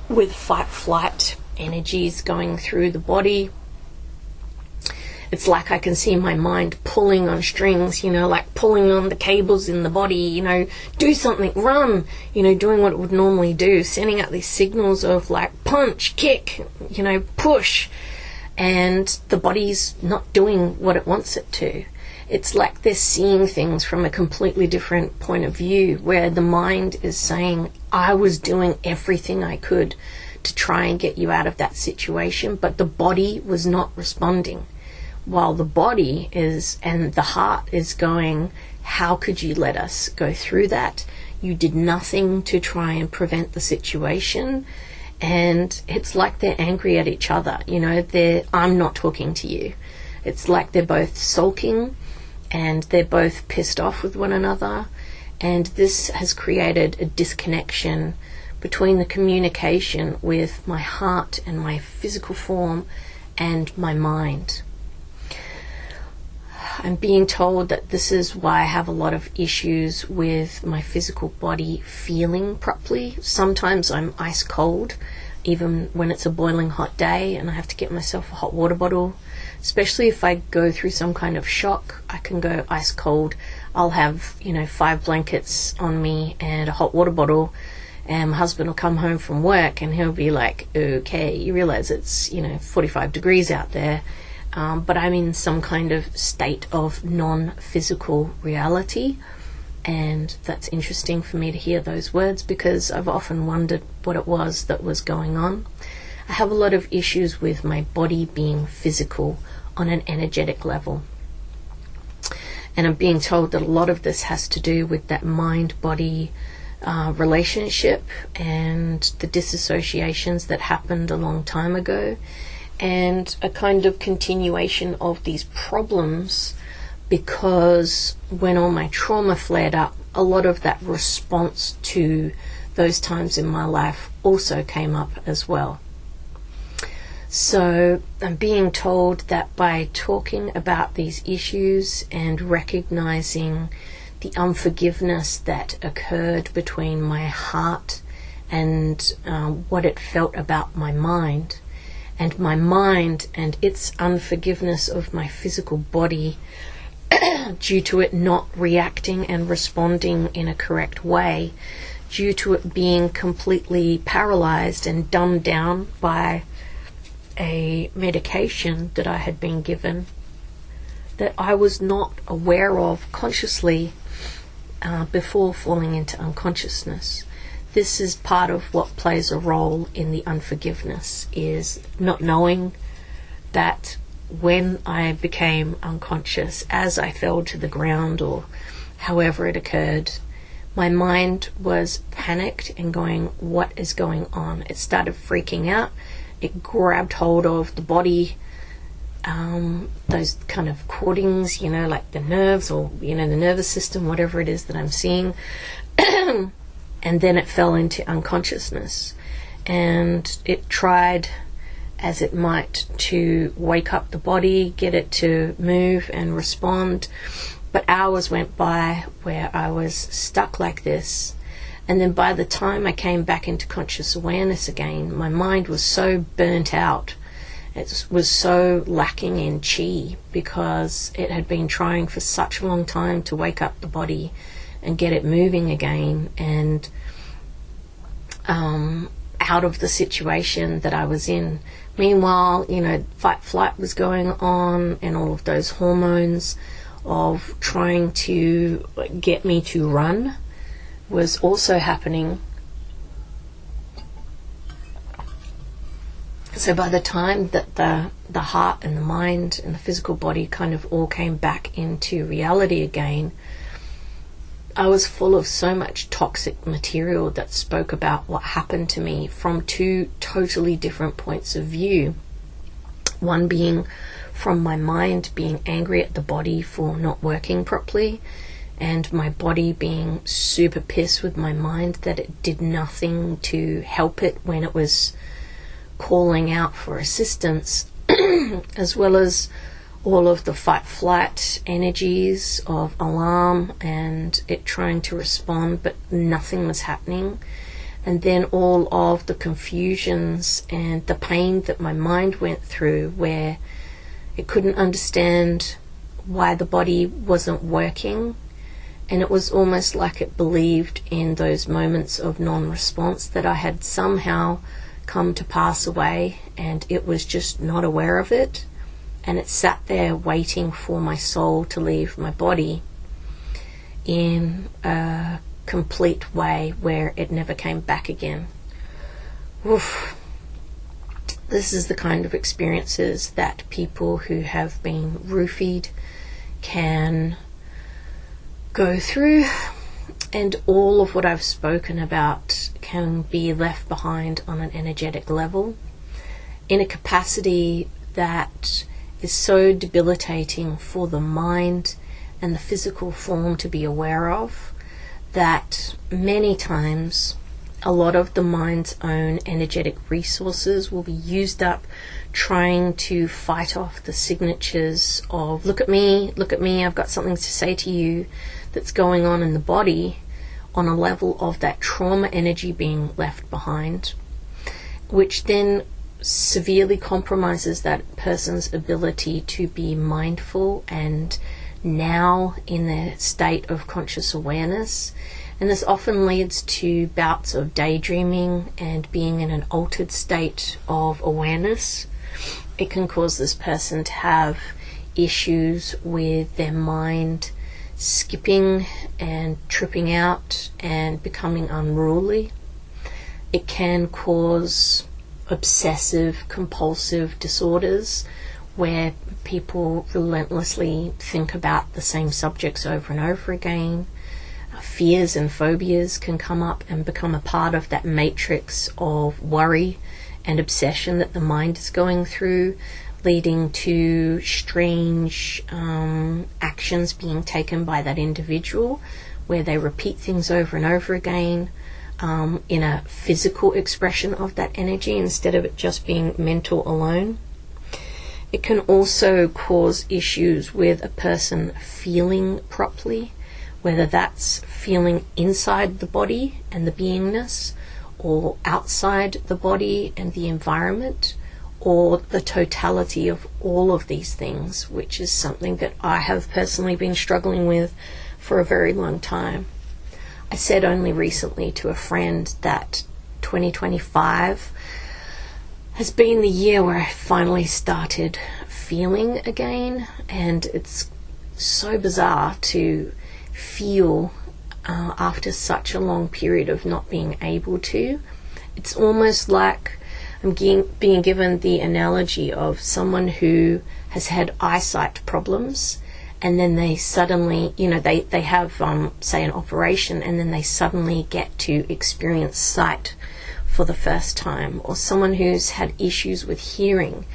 with fight-flight energies going through the body. It's like I can see my mind pulling on strings, like pulling on the cables in the body, do something, run, doing what it would normally do, sending out these signals of like punch, kick, push, and the body's not doing what it wants it to. It's like they're seeing things from a completely different point of view, where the mind is saying, I was doing everything I could to try and get you out of that situation, but the body was not responding. While the body is, and the heart is going, how could you let us go through that? You did nothing to try and prevent the situation. And it's like they're angry at each other. I'm not talking to you. It's like they're both sulking and they're both pissed off with one another. And this has created a disconnection between the communication with my heart and my physical form and my mind. I'm being told that this is why I have a lot of issues with my physical body feeling properly. Sometimes I'm ice cold, even when it's a boiling hot day, and I have to get myself a hot water bottle. Especially if I go through some kind of shock, I can go ice cold. I'll have, 5 blankets on me and a hot water bottle, and my husband will come home from work and he'll be like, okay, you realize it's, 45 degrees out there. But I'm in some kind of state of non-physical reality, and that's interesting for me to hear those words, because I've often wondered what it was that was going on. I have a lot of issues with my body being physical on an energetic level, and I'm being told that a lot of this has to do with that mind-body relationship and the disassociations that happened a long time ago, and a kind of continuation of these problems, because when all my trauma flared up, a lot of that response to those times in my life also came up as well. So I'm being told that by talking about these issues and recognizing the unforgiveness that occurred between my heart and what it felt about my mind, and my mind and its unforgiveness of my physical body due to it not reacting and responding in a correct way, due to it being completely paralyzed and dumbed down by a medication that I had been given that I was not aware of consciously before falling into unconsciousness. This is part of what plays a role in the unforgiveness, is not knowing that when I became unconscious, as I fell to the ground or however it occurred, my mind was panicked and going, what is going on? It started freaking out. It grabbed hold of the body, those kind of cordings, like the nerves or, the nervous system, whatever it is that I'm seeing. And then it fell into unconsciousness. And it tried, as it might, to wake up the body, get it to move and respond. But hours went by where I was stuck like this. And then by the time I came back into conscious awareness again, my mind was so burnt out. It was so lacking in chi, because it had been trying for such a long time to wake up the body and get it moving again and out of the situation that I was in. Meanwhile, fight flight was going on, and all of those hormones of trying to get me to run was also happening. So by the time that the heart and the mind and the physical body kind of all came back into reality again, I was full of so much toxic material that spoke about what happened to me from two totally different points of view. One being from my mind being angry at the body for not working properly, and my body being super pissed with my mind that it did nothing to help it when it was calling out for assistance, as well as all of the fight-flight energies of alarm and it trying to respond, but nothing was happening. And then all of the confusions and the pain that my mind went through, where it couldn't understand why the body wasn't working. And it was almost like it believed in those moments of non-response that I had somehow come to pass away, and it was just not aware of it. And it sat there waiting for my soul to leave my body in a complete way where it never came back again. Oof. This is the kind of experiences that people who have been roofied can go through, and all of what I've spoken about can be left behind on an energetic level in a capacity that is so debilitating for the mind and the physical form to be aware of, that many times a lot of the mind's own energetic resources will be used up trying to fight off the signatures of, look at me, I've got something to say to you, that's going on in the body on a level of that trauma energy being left behind, which then severely compromises that person's ability to be mindful and now in their state of conscious awareness. And this often leads to bouts of daydreaming and being in an altered state of awareness. It can cause this person to have issues with their mind skipping and tripping out and becoming unruly. It can cause obsessive compulsive disorders where people relentlessly think about the same subjects over and over again. Fears and phobias can come up and become a part of that matrix of worry and obsession that the mind is going through, leading to strange actions being taken by that individual where they repeat things over and over again, in a physical expression of that energy instead of it just being mental alone. It can also cause issues with a person feeling properly, whether that's feeling inside the body and the beingness, or outside the body and the environment, or the totality of all of these things, which is something that I have personally been struggling with for a very long time. I said only recently to a friend that 2025 has been the year where I finally started feeling again, and it's so bizarre to feel after such a long period of not being able to. It's almost like I'm being given the analogy of someone who has had eyesight problems, and then they suddenly, they have, say, an operation, and then they suddenly get to experience sight for the first time. Or someone who's had issues with hearing,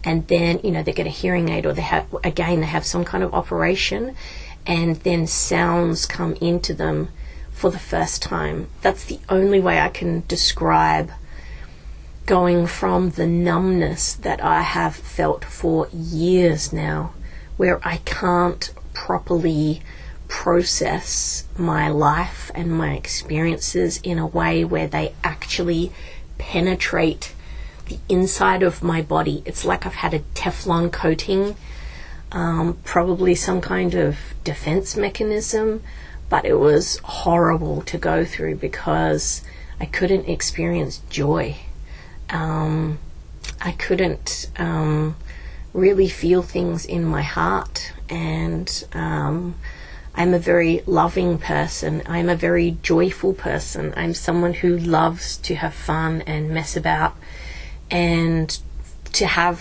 and then, they get a hearing aid, or they have some kind of operation, and then sounds come into them for the first time. That's the only way I can describe going from the numbness that I have felt for years now, where I can't properly process my life and my experiences in a way where they actually penetrate the inside of my body. It's like I've had a Teflon coating, probably some kind of defense mechanism, but it was horrible to go through because I couldn't experience joy. I couldn't really feel things in my heart, and I'm a very loving person. I'm a very joyful person. I'm someone who loves to have fun and mess about, and to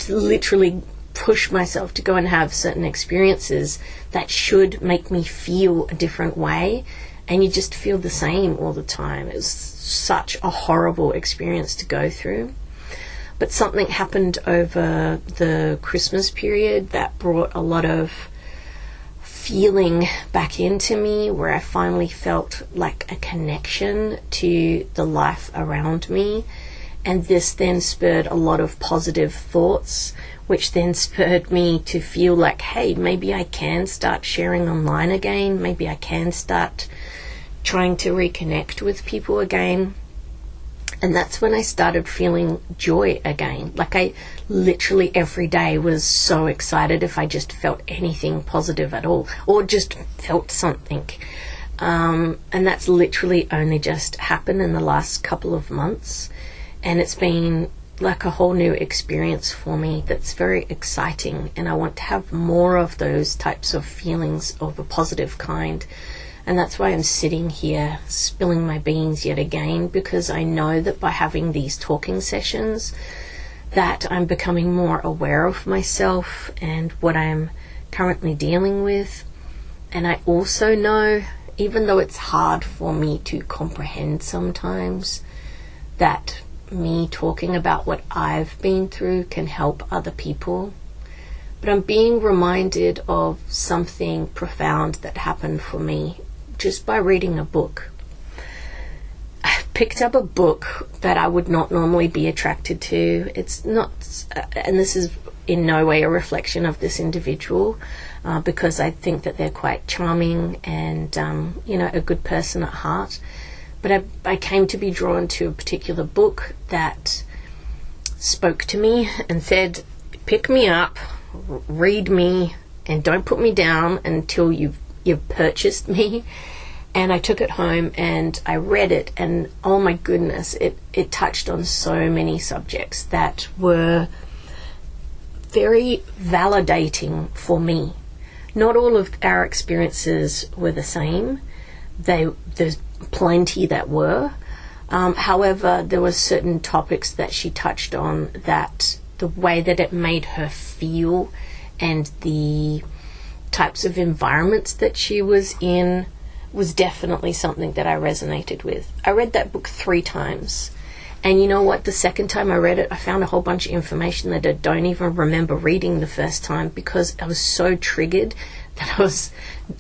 literally push myself to go and have certain experiences that should make me feel a different way, and you just feel the same all the time. It was such a horrible experience to go through. But something happened over the Christmas period that brought a lot of feeling back into me, where I finally felt like a connection to the life around me. And this then spurred a lot of positive thoughts, which then spurred me to feel like, hey, maybe I can start sharing online again. Maybe I can start trying to reconnect with people again. And that's when I started feeling joy again. Like I literally every day was so excited if I just felt anything positive at all, or just felt something. And that's literally only just happened in the last couple of months. And it's been like a whole new experience for me that's very exciting. And I want to have more of those types of feelings of a positive kind. And that's why I'm sitting here spilling my beans yet again, because I know that by having these talking sessions that I'm becoming more aware of myself and what I'm currently dealing with. And I also know, even though it's hard for me to comprehend sometimes, that me talking about what I've been through can help other people. But I'm being reminded of something profound that happened for me just by reading a book. I picked up a book that I would not normally be attracted to. It's not, and this is in no way a reflection of this individual, because I think that they're quite charming and, a good person at heart. But I came to be drawn to a particular book that spoke to me and said, pick me up, read me, and don't put me down until you've purchased me. And I took it home and I read it, and oh my goodness, it touched on so many subjects that were very validating for me. Not all of our experiences were the same. There's plenty that were. However, there were certain topics that she touched on that the way that it made her feel and the types of environments that she was in was definitely something that I resonated with. I read that book 3 times, And you know what? The second time I read it, I found a whole bunch of information that I don't even remember reading the first time, because I was so triggered that I was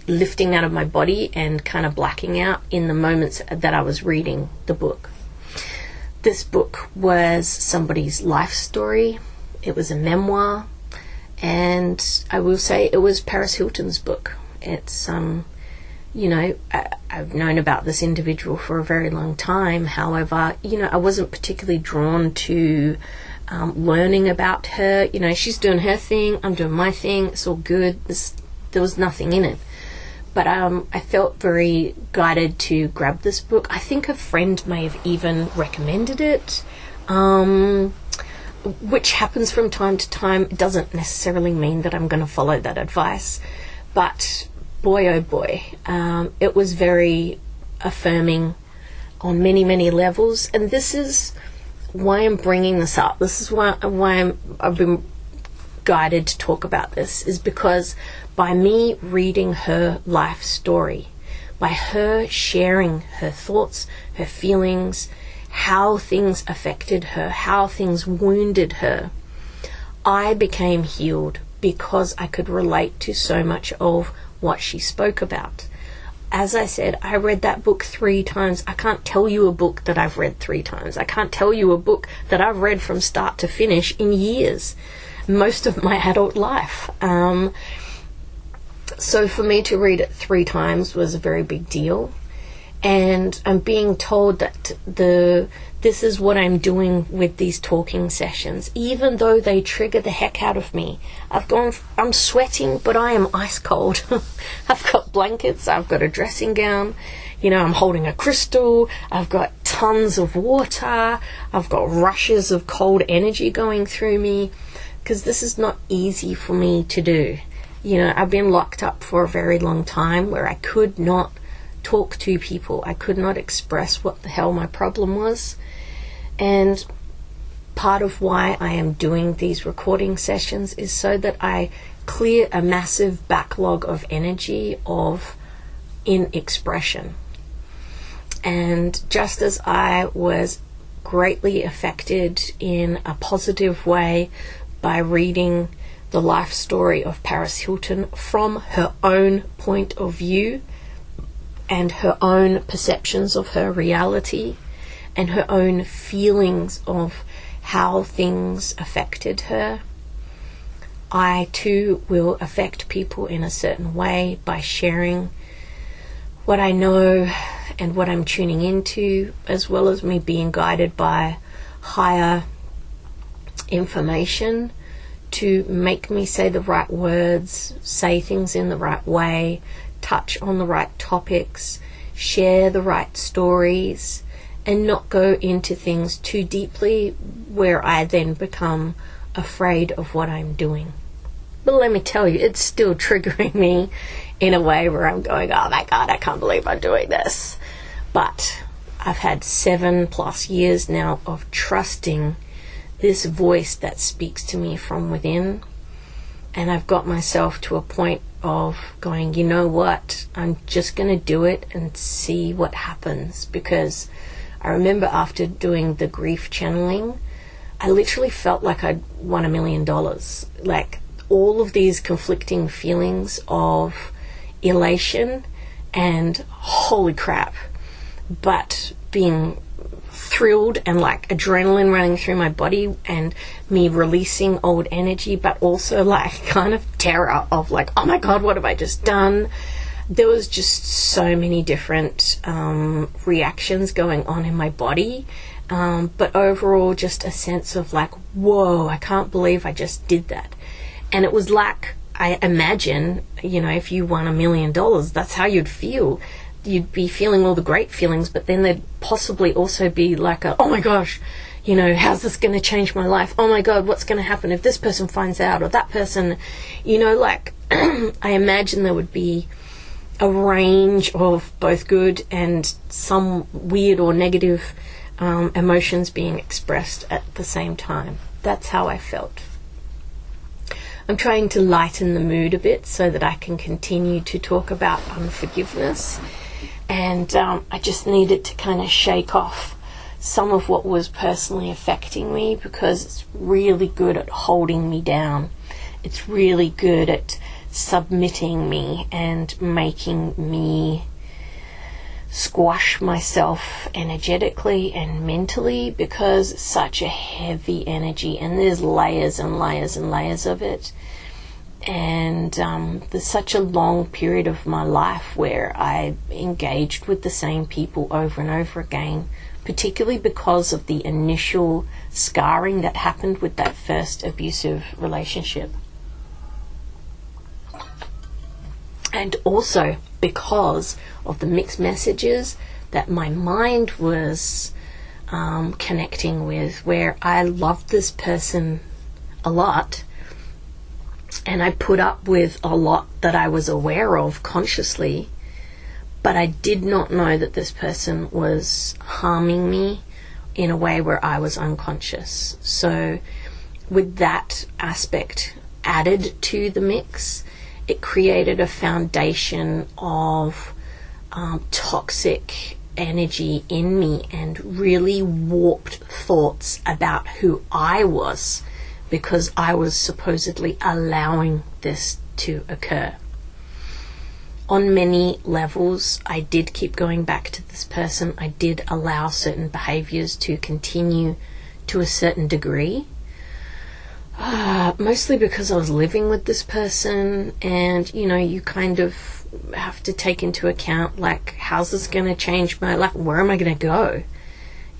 lifting out of my body and kind of blacking out in the moments that I was reading the book. This book was somebody's life story. It was a memoir. And I will say it was Paris Hilton's book. It's, you know, I've known about this individual for a very long time. However, you know, I wasn't particularly drawn to learning about her. You know, she's doing her thing, I'm doing my thing, it's all good. There was nothing in it. But I felt very guided to grab this book. I think a friend may have even recommended it, which happens from time to time. It doesn't necessarily mean that I'm going to follow that advice. But boy, oh boy, it was very affirming on many, many levels. And this is why I'm bringing this up. This is why I've been guided to talk about this, is because by me reading her life story, by her sharing her thoughts, her feelings, how things affected her, how things wounded her, I became healed, because I could relate to so much of what she spoke about. As I said, I read that book 3 times. I can't tell you a book that I've read 3 times. I can't tell you a book that I've read from start to finish in years, most of my adult life. So for me to read it 3 times was a very big deal. And I'm being told that this is what I'm doing with these talking sessions, even though they trigger the heck out of me. I'm sweating, but I am ice cold. I've got blankets, I've got a dressing gown, you know, I'm holding a crystal, I've got tons of water, I've got rushes of cold energy going through me, because this is not easy for me to do. You know, I've been locked up for a very long time where I could not talk to people. I could not express what the hell my problem was. And part of why I am doing these recording sessions is so that I clear a massive backlog of energy in expression. And just as I was greatly affected in a positive way by reading the life story of Paris Hilton from her own point of view and her own perceptions of her reality and her own feelings of how things affected her, I too will affect people in a certain way by sharing what I know and what I'm tuning into, as well as me being guided by higher information to make me say the right words, say things in the right way, touch on the right topics, share the right stories, and not go into things too deeply where I then become afraid of what I'm doing. But let me tell you, it's still triggering me in a way where I'm going, oh my God, I can't believe I'm doing this. But I've had 7+ years now of trusting this voice that speaks to me from within, and I've got myself to a point of going, you know what, I'm just going to do it and see what happens. Because I remember after doing the grief channeling, I literally felt like I'd won $1 million. Like all of these conflicting feelings of elation and holy crap, but being thrilled and like adrenaline running through my body and me releasing old energy, but also like kind of terror of like, oh my God, what have I just done? There was just so many different reactions going on in my body, but overall just a sense of like, whoa, I can't believe I just did that. And it was like, I imagine, you know, if you won $1 million, that's how you'd feel. You'd be feeling all the great feelings, but then there'd possibly also be like oh my gosh, you know, how's this going to change my life? Oh my God, what's going to happen if this person finds out, or that person, you know, like I imagine there would be a range of both good and some weird or negative emotions being expressed at the same time. That's how I felt. I'm trying to lighten the mood a bit so that I can continue to talk about unforgiveness. And I just needed to kind of shake off some of what was personally affecting me, because it's really good at holding me down. It's really good at submitting me and making me squash myself energetically and mentally, because it's such a heavy energy and there's layers and layers and layers of it. And there's such a long period of my life where I engaged with the same people over and over again, particularly because of the initial scarring that happened with that first abusive relationship. And also because of the mixed messages that my mind was connecting with, where I loved this person a lot, and I put up with a lot that I was aware of consciously, but I did not know that this person was harming me in a way where I was unconscious. So with that aspect added to the mix, it created a foundation of toxic energy in me and really warped thoughts about who I was, because I was supposedly allowing this to occur. On many levels, I did keep going back to this person. I did allow certain behaviors to continue to a certain degree, mostly because I was living with this person, and you kind of have to take into account, like, how's this going to change my life? Where am I going to go?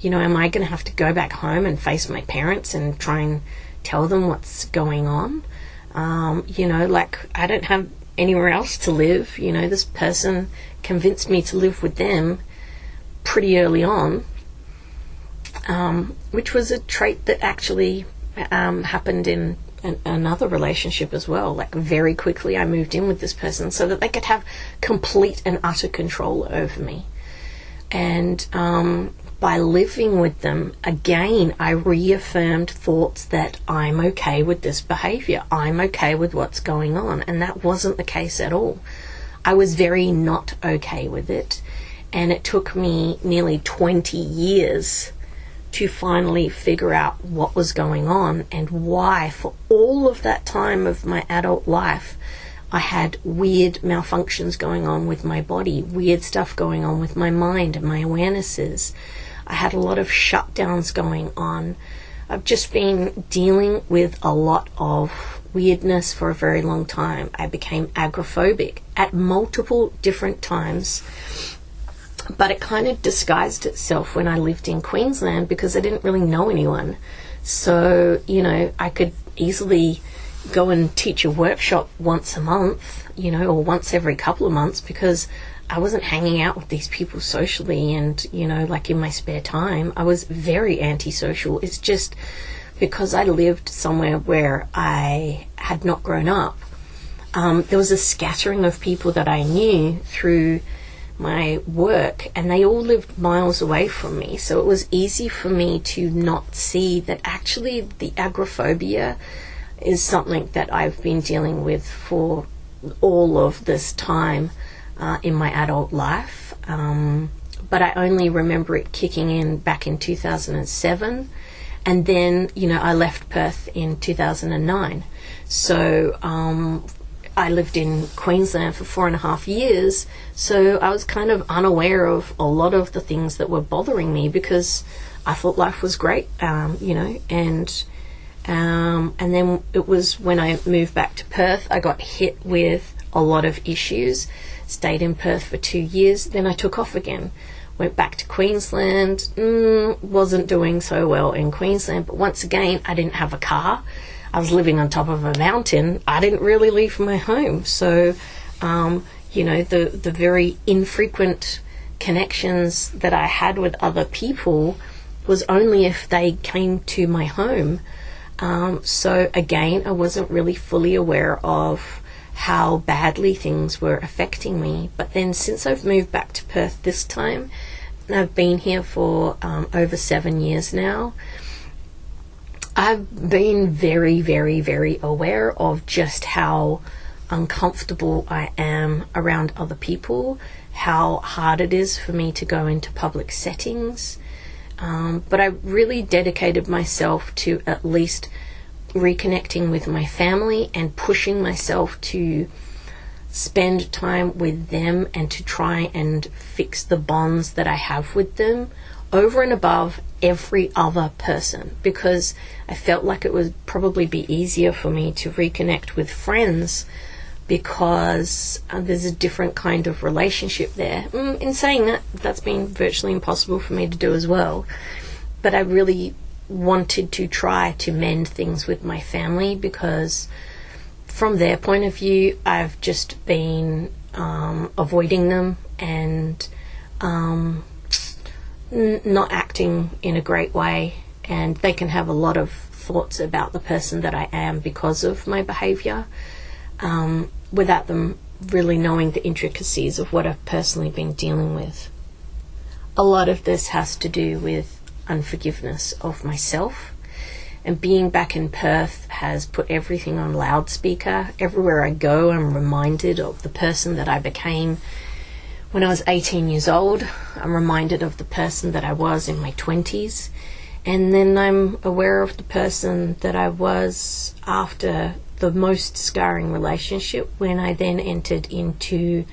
Am I going to have to go back home and face my parents and try and tell them what's going on? Like, I don't have anywhere else to live. This person convinced me to live with them pretty early on, which was a trait that actually happened in another relationship as well. Like, very quickly I moved in with this person so that they could have complete and utter control over me. And by living with them, again, I reaffirmed thoughts that I'm okay with this behavior. I'm okay with what's going on. And that wasn't the case at all. I was very not okay with it. And it took me nearly 20 years to finally figure out what was going on and why, for all of that time of my adult life, I had weird malfunctions going on with my body, weird stuff going on with my mind and my awarenesses. I had a lot of shutdowns going on. I've just been dealing with a lot of weirdness for a very long time. I became agoraphobic at multiple different times, but it kind of disguised itself when I lived in Queensland because I didn't really know anyone. So, I could easily go and teach a workshop once a month, or once every couple of months, because I wasn't hanging out with these people socially and, like in my spare time. I was very antisocial. It's just because I lived somewhere where I had not grown up. There was a scattering of people that I knew through my work, and they all lived miles away from me, so it was easy for me to not see that actually the agoraphobia is something that I've been dealing with for all of this time in my adult life, but I only remember it kicking in back in 2007, and then I left Perth in 2009. So I lived in Queensland for 4.5 years, so I was kind of unaware of a lot of the things that were bothering me because I thought life was great, and then it was when I moved back to Perth, I got hit with a lot of issues, stayed in Perth for 2 years, then I took off again, went back to Queensland, wasn't doing so well in Queensland, but once again, I didn't have a car. I was living on top of a mountain. I didn't really leave my home. So, the very infrequent connections that I had with other people was only if they came to my home. So again, I wasn't really fully aware of how badly things were affecting me. But then since I've moved back to Perth this time, and I've been here for over 7 years now, I've been very, very, very aware of just how uncomfortable I am around other people, how hard it is for me to go into public settings, But I really dedicated myself to at least reconnecting with my family and pushing myself to spend time with them and to try and fix the bonds that I have with them over and above every other person, because I felt like it would probably be easier for me to reconnect with friends because there's a different kind of relationship there. In saying that, that's been virtually impossible for me to do as well. But I really wanted to try to mend things with my family, because from their point of view, I've just been avoiding them and not acting in a great way, and they can have a lot of thoughts about the person that I am because of my behaviour, without them really knowing the intricacies of what I've personally been dealing with. A lot of this has to do with unforgiveness of myself, and being back in Perth has put everything on loudspeaker. Everywhere I go, I'm reminded of the person that I became when I was 18 years old. I'm reminded of the person that I was in my 20s, and then I'm aware of the person that I was after the most scarring relationship, when I then entered into,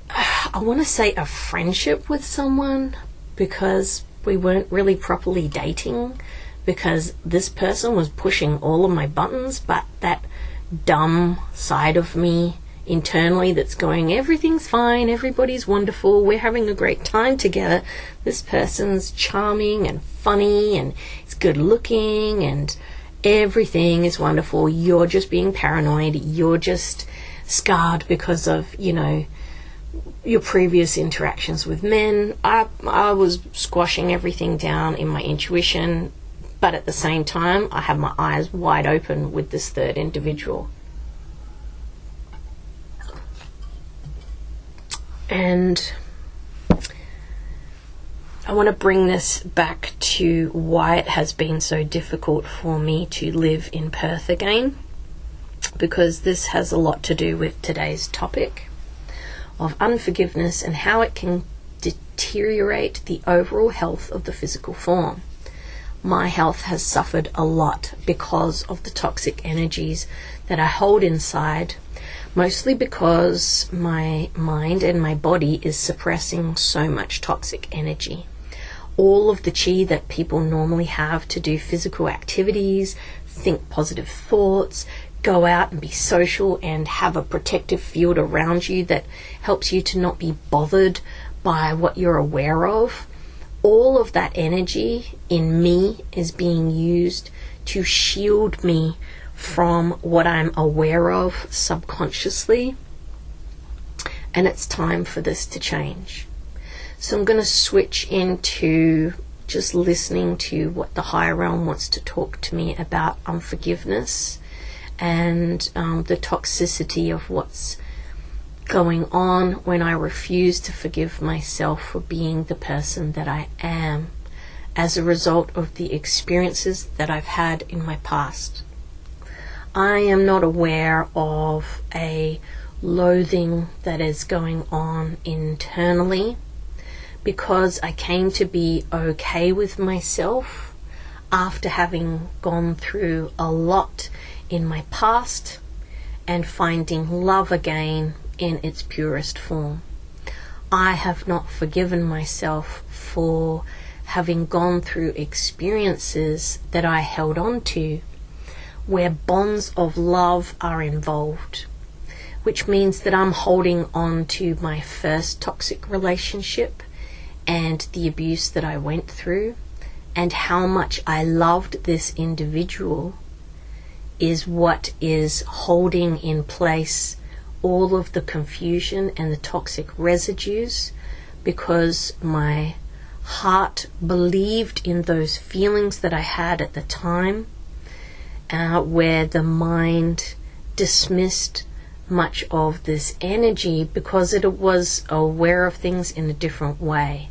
I want to say, a friendship with someone, because we weren't really properly dating, because this person was pushing all of my buttons, but that dumb side of me internally that's going, everything's fine, everybody's wonderful, we're having a great time together, this person's charming and funny and it's good looking and everything is wonderful, you're just being paranoid, you're just scarred because of, your previous interactions with men. I was squashing everything down in my intuition, but at the same time I had my eyes wide open with this third individual. And I want to bring this back to why it has been so difficult for me to live in Perth again, because this has a lot to do with today's topic of unforgiveness and how it can deteriorate the overall health of the physical form. My health has suffered a lot because of the toxic energies that I hold inside, mostly because my mind and my body is suppressing so much toxic energy. All of the chi that people normally have to do physical activities, think positive thoughts, go out and be social and have a protective field around you that helps you to not be bothered by what you're aware of. All of that energy in me is being used to shield me from what I'm aware of subconsciously, and it's time for this to change. So I'm going to switch into just listening to what the higher realm wants to talk to me about unforgiveness and the toxicity of what's going on when I refuse to forgive myself for being the person that I am as a result of the experiences that I've had in my past. I am not aware of a loathing that is going on internally, because I came to be okay with myself after having gone through a lot in my past and finding love again in its purest form. I have not forgiven myself for having gone through experiences that I held on to where bonds of love are involved, which means that I'm holding on to my first toxic relationship and the abuse that I went through, and how much I loved this individual is what is holding in place all of the confusion and the toxic residues, because my heart believed in those feelings that I had at the time, where the mind dismissed much of this energy because it was aware of things in a different way.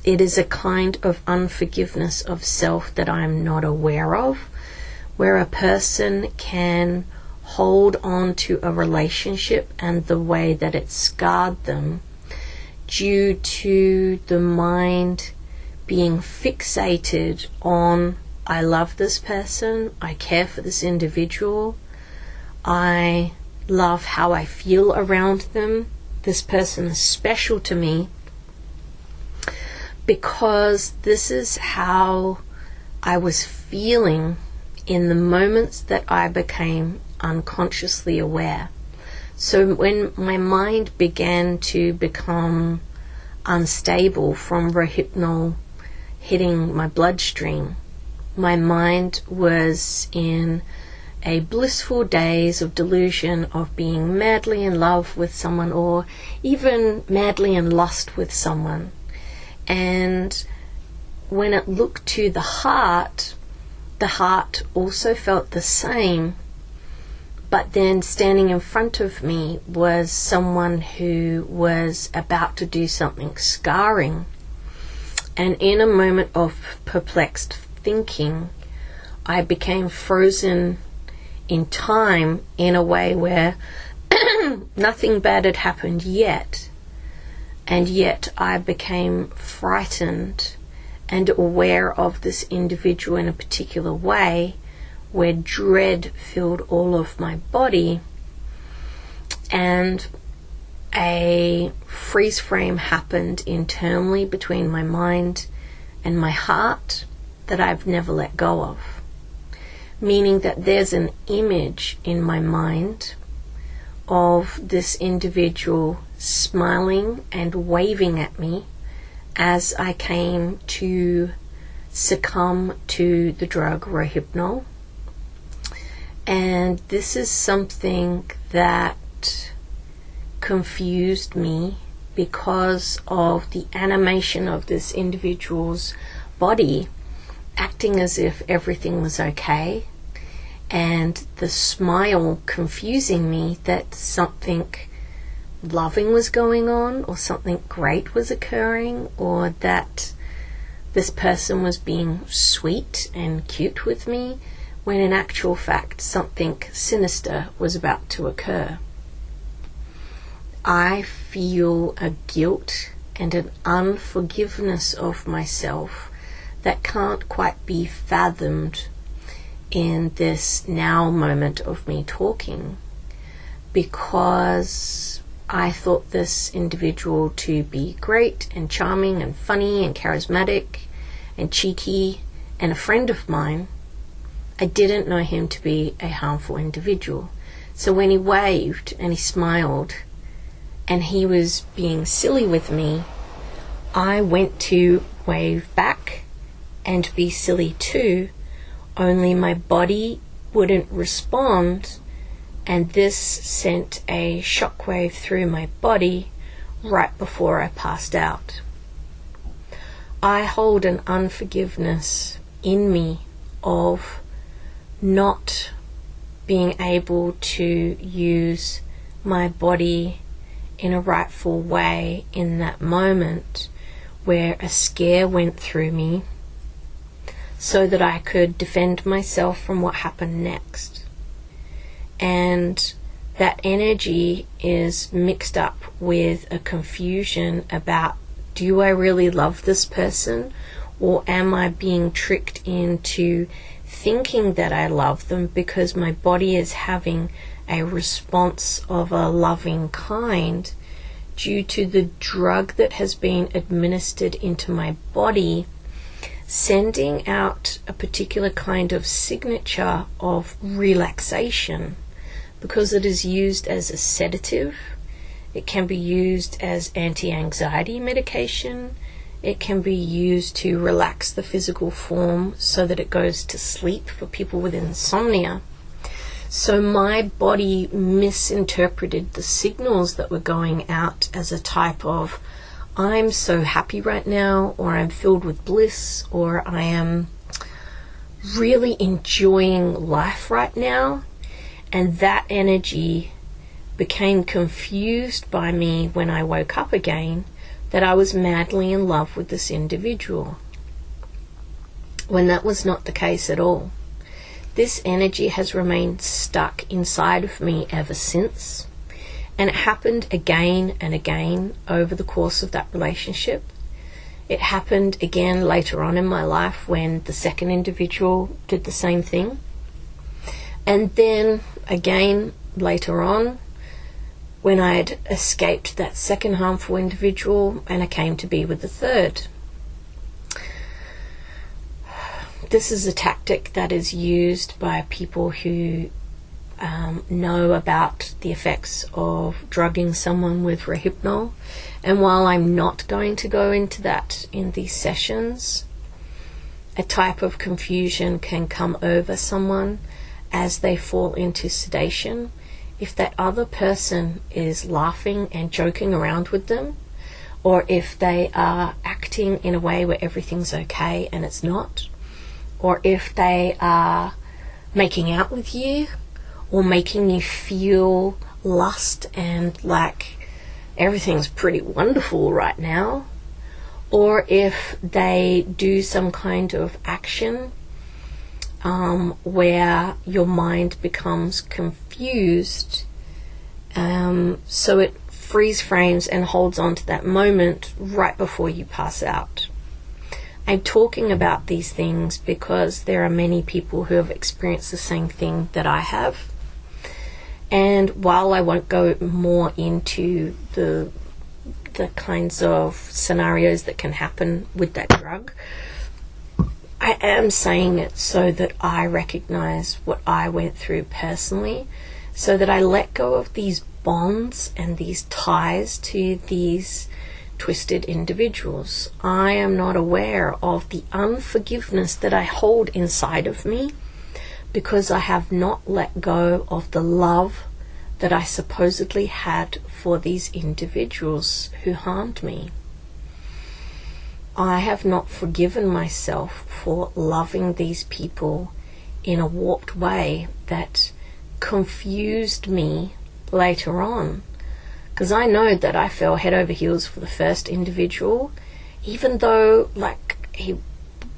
It is a kind of unforgiveness of self that I'm not aware of, where a person can hold on to a relationship and the way that it scarred them due to the mind being fixated on, I love this person, I care for this individual, I love how I feel around them, this person is special to me, because this is how I was feeling in the moments that I became unconsciously aware. So when my mind began to become unstable from Rohypnol hitting my bloodstream, my mind was in a blissful daze of delusion of being madly in love with someone, or even madly in lust with someone. And when it looked to the heart also felt the same, but then standing in front of me was someone who was about to do something scarring. And in a moment of perplexed thinking, I became frozen in time in a way where nothing bad had happened yet, and yet I became frightened and aware of this individual in a particular way, where dread filled all of my body, and a freeze frame happened internally between my mind and my heart that I've never let go of. Meaning that there's an image in my mind of this individual smiling and waving at me as I came to succumb to the drug Rohypnol. And this is something that confused me because of the animation of this individual's body acting as if everything was okay, and the smile confusing me that something loving was going on, or something great was occurring, or that this person was being sweet and cute with me, when in actual fact something sinister was about to occur. I feel a guilt and an unforgiveness of myself that can't quite be fathomed in this now moment of me talking, because I thought this individual to be great and charming and funny and charismatic and cheeky and a friend of mine. I didn't know him to be a harmful individual. So when he waved and he smiled and he was being silly with me, I went to wave back and be silly too, only my body wouldn't respond, and this sent a shockwave through my body right before I passed out. I hold an unforgiveness in me of not being able to use my body in a rightful way in that moment where a scare went through me, so that I could defend myself from what happened next. And that energy is mixed up with a confusion about, do I really love this person, or am I being tricked into thinking that I love them because my body is having a response of a loving kind due to the drug that has been administered into my body, sending out a particular kind of signature of relaxation, because it is used as a sedative. It can be used as anti-anxiety medication. It can be used to relax the physical form so that it goes to sleep for people with insomnia. So my body misinterpreted the signals that were going out as a type of, I'm so happy right now, or I'm filled with bliss, or I am really enjoying life right now. And that energy became confused by me when I woke up again, that I was madly in love with this individual, when that was not the case at all. This energy has remained stuck inside of me ever since, And it happened again and again over the course of that relationship. It happened again later on in my life when the second individual did the same thing. And then again later on when I'd escaped that second harmful individual and I came to be with the third. This is a tactic that is used by people who know about the effects of drugging someone with Rohypnol. And while I'm not going to go into that in these sessions, a type of confusion can come over someone as they fall into sedation. If that other person is laughing and joking around with them, or if they are acting in a way where everything's okay and it's not, or if they are making out with you or making you feel lust and like everything's pretty wonderful right now, or if they do some kind of action where your mind becomes confused, so it freeze frames and holds on to that moment right before you pass out. I'm talking about these things because there are many people who have experienced the same thing that I have. And while I won't go more into the kinds of scenarios that can happen with that drug, I am saying it so that I recognize what I went through personally, so that I let go of these bonds and these ties to these twisted individuals. I am not aware of the unforgiveness that I hold inside of me because I have not let go of the love that I supposedly had for these individuals who harmed me. I have not forgiven myself for loving these people in a warped way that confused me later on. Because I know that I fell head over heels for the first individual, even though he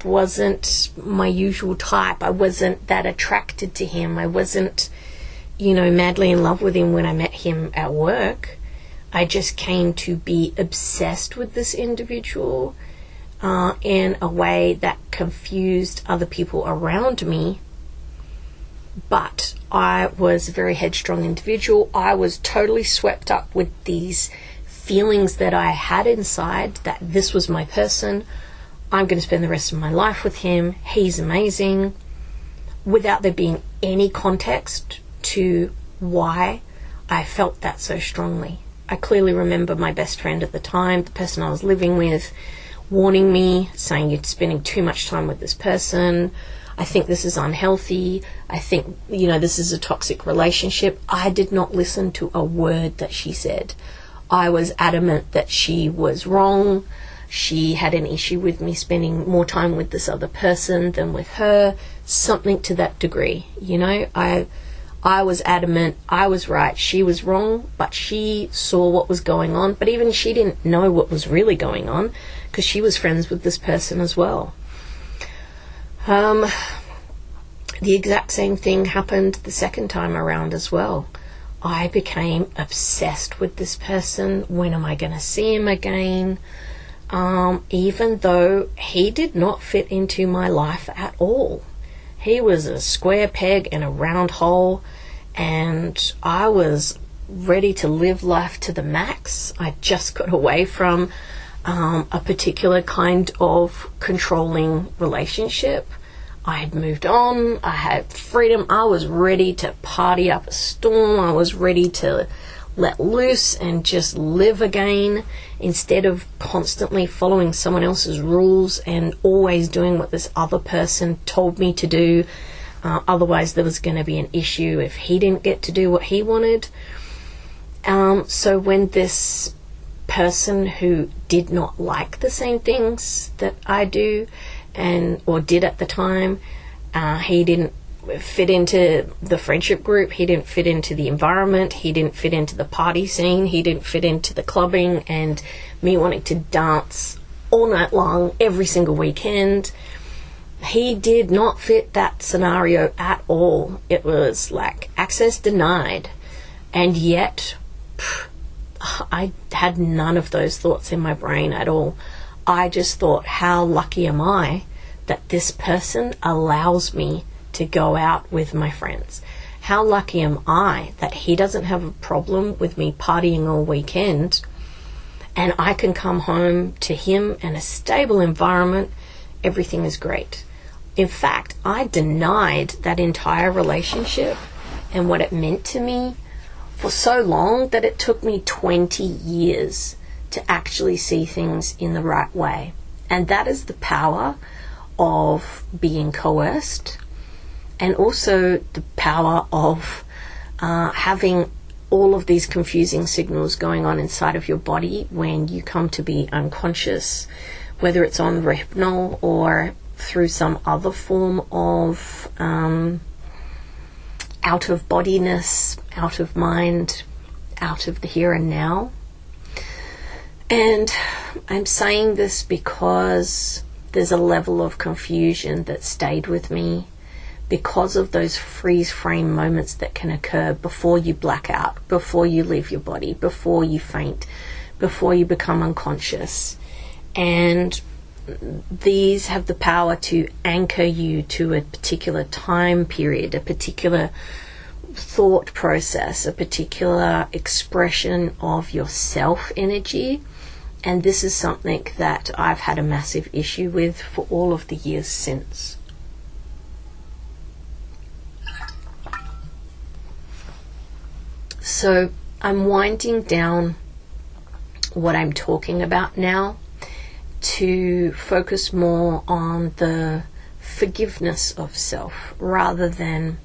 wasn't my usual type. I wasn't that attracted to him. I wasn't, madly in love with him when I met him at work. I just came to be obsessed with this individual in a way that confused other people around me. But I was a very headstrong individual. I was totally swept up with these feelings that I had inside, that this was my person. I'm going to spend the rest of my life with him. He's amazing. Without there being any context to why I felt that so strongly. I clearly remember my best friend at the time, the person I was living with, warning me, saying, "You're spending too much time with this person. I think this is unhealthy. I think, this is a toxic relationship." I did not listen to a word that she said. I was adamant that she was wrong. She had an issue with me spending more time with this other person than with her. Something to that degree, I was adamant I was right, she was wrong, but she saw what was going on. But even she didn't know what was really going on because she was friends with this person as well. The exact same thing happened the second time around as well. I became obsessed with this person. When am I going to see him again? Even though he did not fit into my life at all. He was a square peg in a round hole, and I was ready to live life to the max. I just got away from a particular kind of controlling relationship. I had moved on. I had freedom. I was ready to party up a storm. I was ready to let loose and just live again, instead of constantly following someone else's rules and always doing what this other person told me to do. Otherwise there was going to be an issue if he didn't get to do what he wanted. So when this person who did not like the same things that I do or did at the time, he didn't fit into the friendship group, he didn't fit into the environment, he didn't fit into the party scene, he didn't fit into the clubbing and me wanting to dance all night long every single weekend. He did not fit that scenario at all. It was like access denied. And yet I had none of those thoughts in my brain at all. I just thought, how lucky am I that this person allows me to go out with my friends? How lucky am I that he doesn't have a problem with me partying all weekend, and I can come home to him in a stable environment. Everything is great. In fact, I denied that entire relationship and what it meant to me for so long that it took me 20 years to actually see things in the right way. And that is the power of being coerced, and also the power of having all of these confusing signals going on inside of your body when you come to be unconscious, whether it's on Rehypnol or through some other form of out of bodiness, out of mind, out of the here and now. And I'm saying this because there's a level of confusion that stayed with me because of those freeze frame moments that can occur before you black out, before you leave your body, before you faint, before you become unconscious. And these have the power to anchor you to a particular time period, a particular thought process, a particular expression of your self energy. And this is something that I've had a massive issue with for all of the years since. So I'm winding down what I'm talking about now to focus more on the forgiveness of self rather than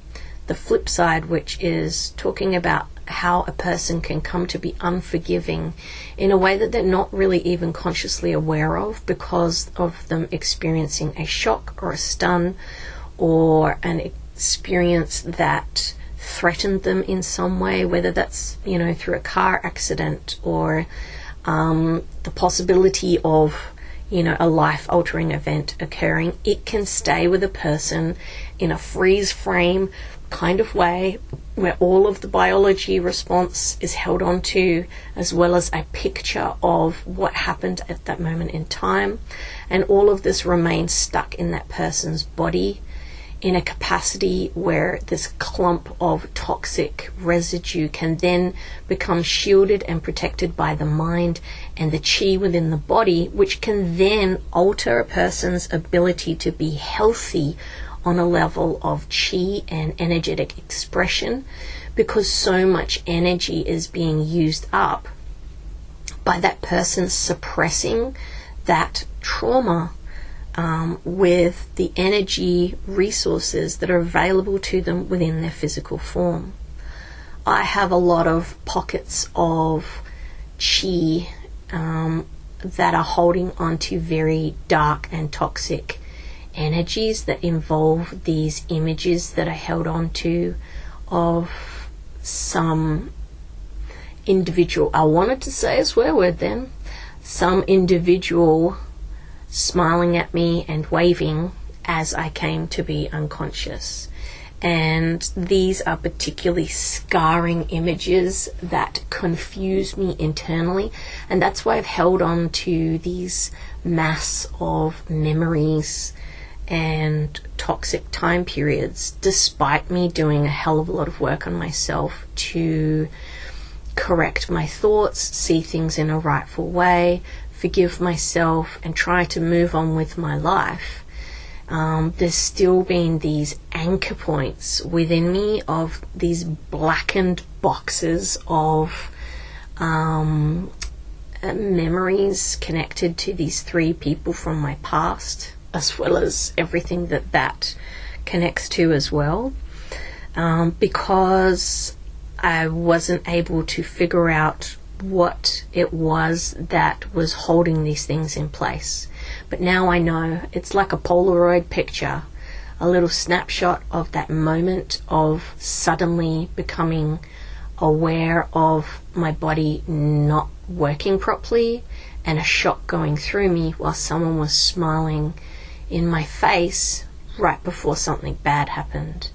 the flip side, which is talking about how a person can come to be unforgiving in a way that they're not really even consciously aware of because of them experiencing a shock or a stun or an experience that threatened them in some way, whether that's, through a car accident or the possibility of, a life-altering event occurring. It can stay with a person in a freeze frame kind of way where all of the biology response is held on to, as well as a picture of what happened at that moment in time, and all of this remains stuck in that person's body in a capacity where this clump of toxic residue can then become shielded and protected by the mind and the chi within the body, which can then alter a person's ability to be healthy on a level of chi and energetic expression, because so much energy is being used up by that person suppressing that trauma with the energy resources that are available to them within their physical form. I have a lot of pockets of chi that are holding onto very dark and toxic energies that involve these images that are held onto of some individual, I wanted to say a swear word then, some individual smiling at me and waving as I came to be unconscious. And these are particularly scarring images that confuse me internally, and that's why I've held on to these mass of memories and toxic time periods, despite me doing a hell of a lot of work on myself to correct my thoughts, see things in a rightful way, forgive myself, and try to move on with my life. There's still been these anchor points within me of these blackened boxes of memories connected to these 3 people from my past, as well as everything that connects to as well, because I wasn't able to figure out what it was that was holding these things in place. But now I know. It's like a Polaroid picture, a little snapshot of that moment of suddenly becoming aware of my body not working properly and a shock going through me while someone was smiling in my face right before something bad happened.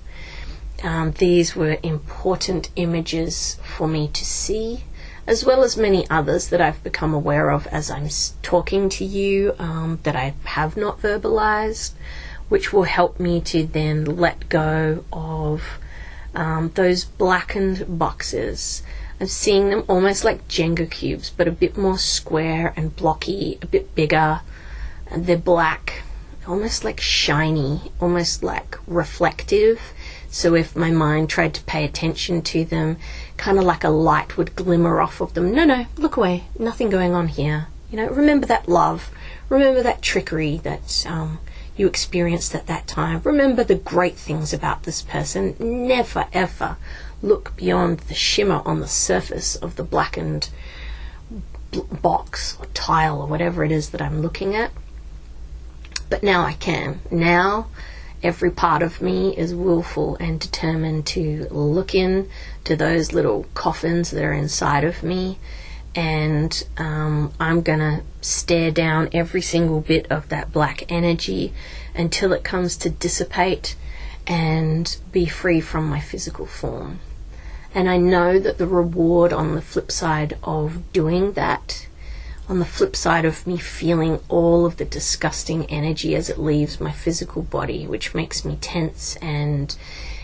These were important images for me to see, as well as many others that I've become aware of as I'm talking to you, that I have not verbalized, which will help me to then let go of those blackened boxes. I'm seeing them almost like Jenga cubes, but a bit more square and blocky, a bit bigger, and they're black, almost like shiny, almost like reflective. So if my mind tried to pay attention to them, kind of like a light would glimmer off of them. No, look away. Nothing going on here. Remember that love. Remember that trickery that you experienced at that time. Remember the great things about this person. Never, ever look beyond the shimmer on the surface of the blackened box or tile or whatever it is that I'm looking at. But now I can. Now every part of me is willful and determined to look in to those little coffins that are inside of me, and I'm gonna stare down every single bit of that black energy until it comes to dissipate and be free from my physical form. And I know that the reward on the flip side of doing that, on the flip side of me feeling all of the disgusting energy as it leaves my physical body, which makes me tense, and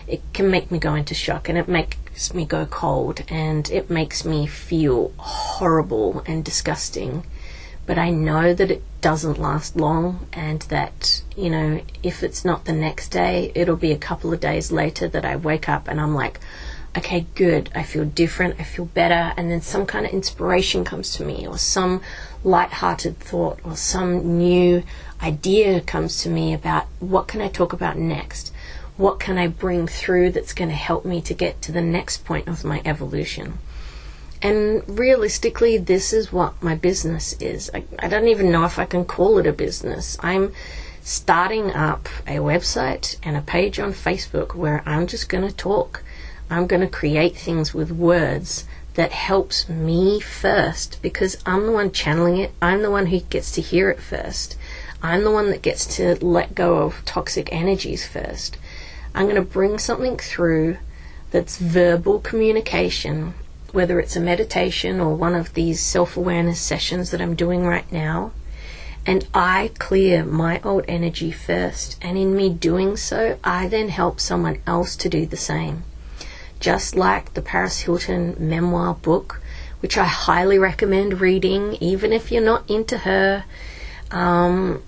it can make me go into shock, and it makes me go cold, and it makes me feel horrible and disgusting. But I know that it doesn't last long, and that, if it's not the next day, it'll be a couple of days later that I wake up and I'm like, okay, good, I feel different, I feel better, and then some kind of inspiration comes to me, or some light-hearted thought, or some new idea comes to me about what can I talk about next? What can I bring through that's going to help me to get to the next point of my evolution? And realistically, this is what my business is. I don't even know if I can call it a business. I'm starting up a website and a page on Facebook where I'm just going to talk. I'm going to create things with words that helps me first, because I'm the one channeling it. I'm the one who gets to hear it first. I'm the one that gets to let go of toxic energies first. I'm going to bring something through that's verbal communication, whether it's a meditation or one of these self-awareness sessions that I'm doing right now. And I clear my old energy first. And in me doing so, I then help someone else to do the same. Just like the Paris Hilton memoir book, which I highly recommend reading, even if you're not into her, or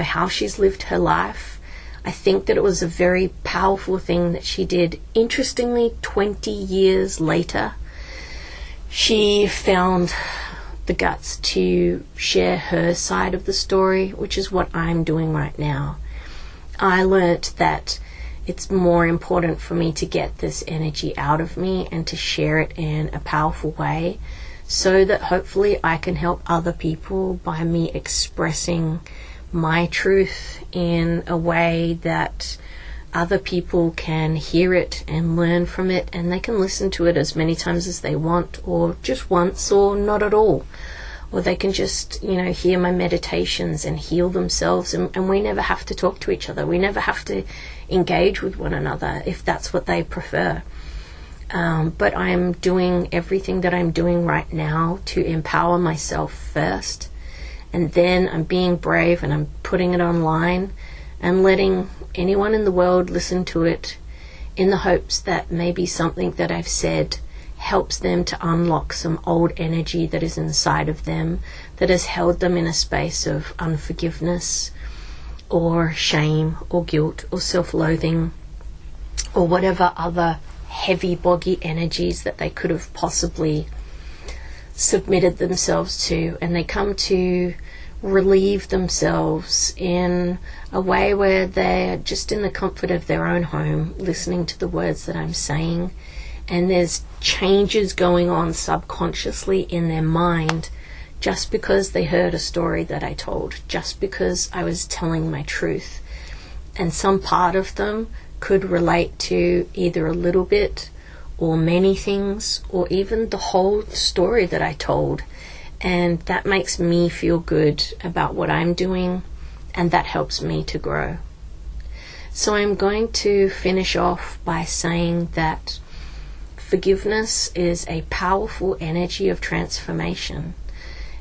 how she's lived her life. I think that it was a very powerful thing that she did. Interestingly, 20 years later, she found the guts to share her side of the story, which is what I'm doing right now. I learnt that it's more important for me to get this energy out of me and to share it in a powerful way, so that hopefully I can help other people by me expressing my truth in a way that other people can hear it and learn from it, and they can listen to it as many times as they want, or just once, or not at all. Or they can just, hear my meditations and heal themselves, and we never have to talk to each other. We never have to engage with one another if that's what they prefer. But I'm doing everything that I'm doing right now to empower myself first, and then I'm being brave and I'm putting it online and letting anyone in the world listen to it, in the hopes that maybe something that I've said helps them to unlock some old energy that is inside of them, that has held them in a space of unforgiveness or shame or guilt or self-loathing, or whatever other heavy, boggy energies that they could have possibly submitted themselves to, and they come to relieve themselves in a way where they're just in the comfort of their own home, listening to the words that I'm saying, and there's changes going on subconsciously in their mind just because they heard a story that I told, just because I was telling my truth. And some part of them could relate to either a little bit or many things, or even the whole story that I told. And that makes me feel good about what I'm doing, and that helps me to grow. So I'm going to finish off by saying that Forgiveness is a powerful energy of transformation.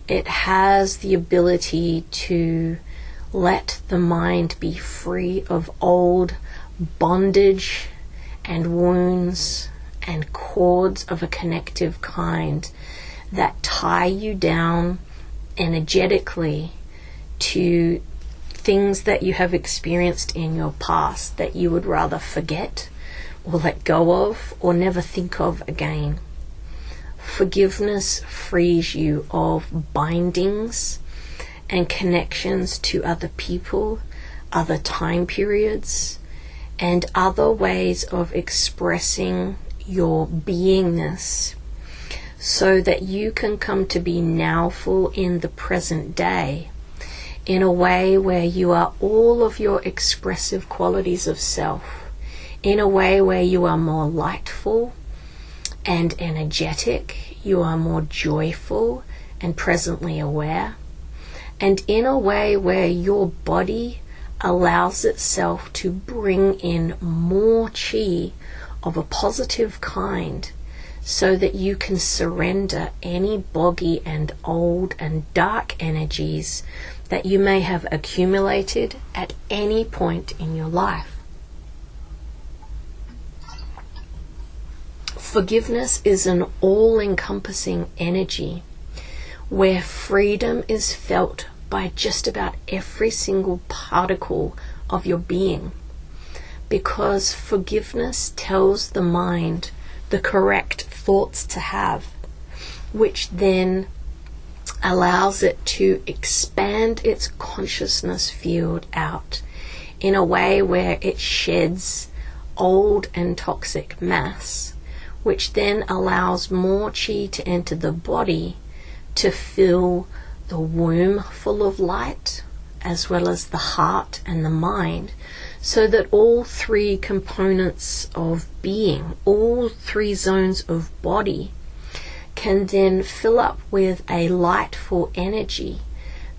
It has the ability to let the mind be free of old bondage and wounds and cords of a connective kind that tie you down energetically to things that you have experienced in your past that you would rather forget or let go of or never think of again. Forgiveness frees you of bindings and connections to other people, other time periods, and other ways of expressing your beingness, so that you can come to be nowful in the present day in a way where you are all of your expressive qualities of self, in a way where you are more lightful and energetic, you are more joyful and presently aware, and in a way where your body allows itself to bring in more chi of a positive kind, so that you can surrender any boggy and old and dark energies that you may have accumulated at any point in your life. Forgiveness is an all-encompassing energy where freedom is felt by just about every single particle of your being, because forgiveness tells the mind the correct thoughts to have, which then allows it to expand its consciousness field out in a way where it sheds old and toxic mass, which then allows more chi to enter the body to fill the womb full of light, as well as the heart and the mind, so that all three components of being, all three zones of body, can then fill up with a lightful energy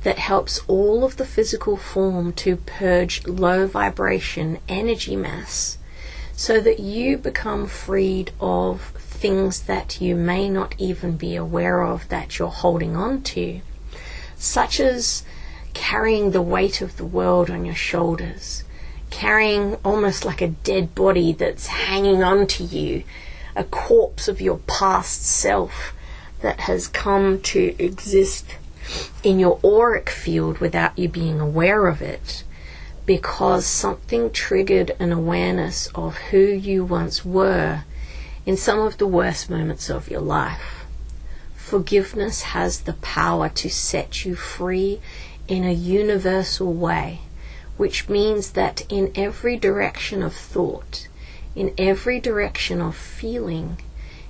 that helps all of the physical form to purge low vibration energy mass, so that you become freed of things that you may not even be aware of that you're holding on to, such as carrying the weight of the world on your shoulders, carrying almost like a dead body that's hanging on to you, a corpse of your past self that has come to exist in your auric field without you being aware of it, because something triggered an awareness of who you once were in some of the worst moments of your life. Forgiveness has the power to set you free in a universal way, which means that in every direction of thought, in every direction of feeling,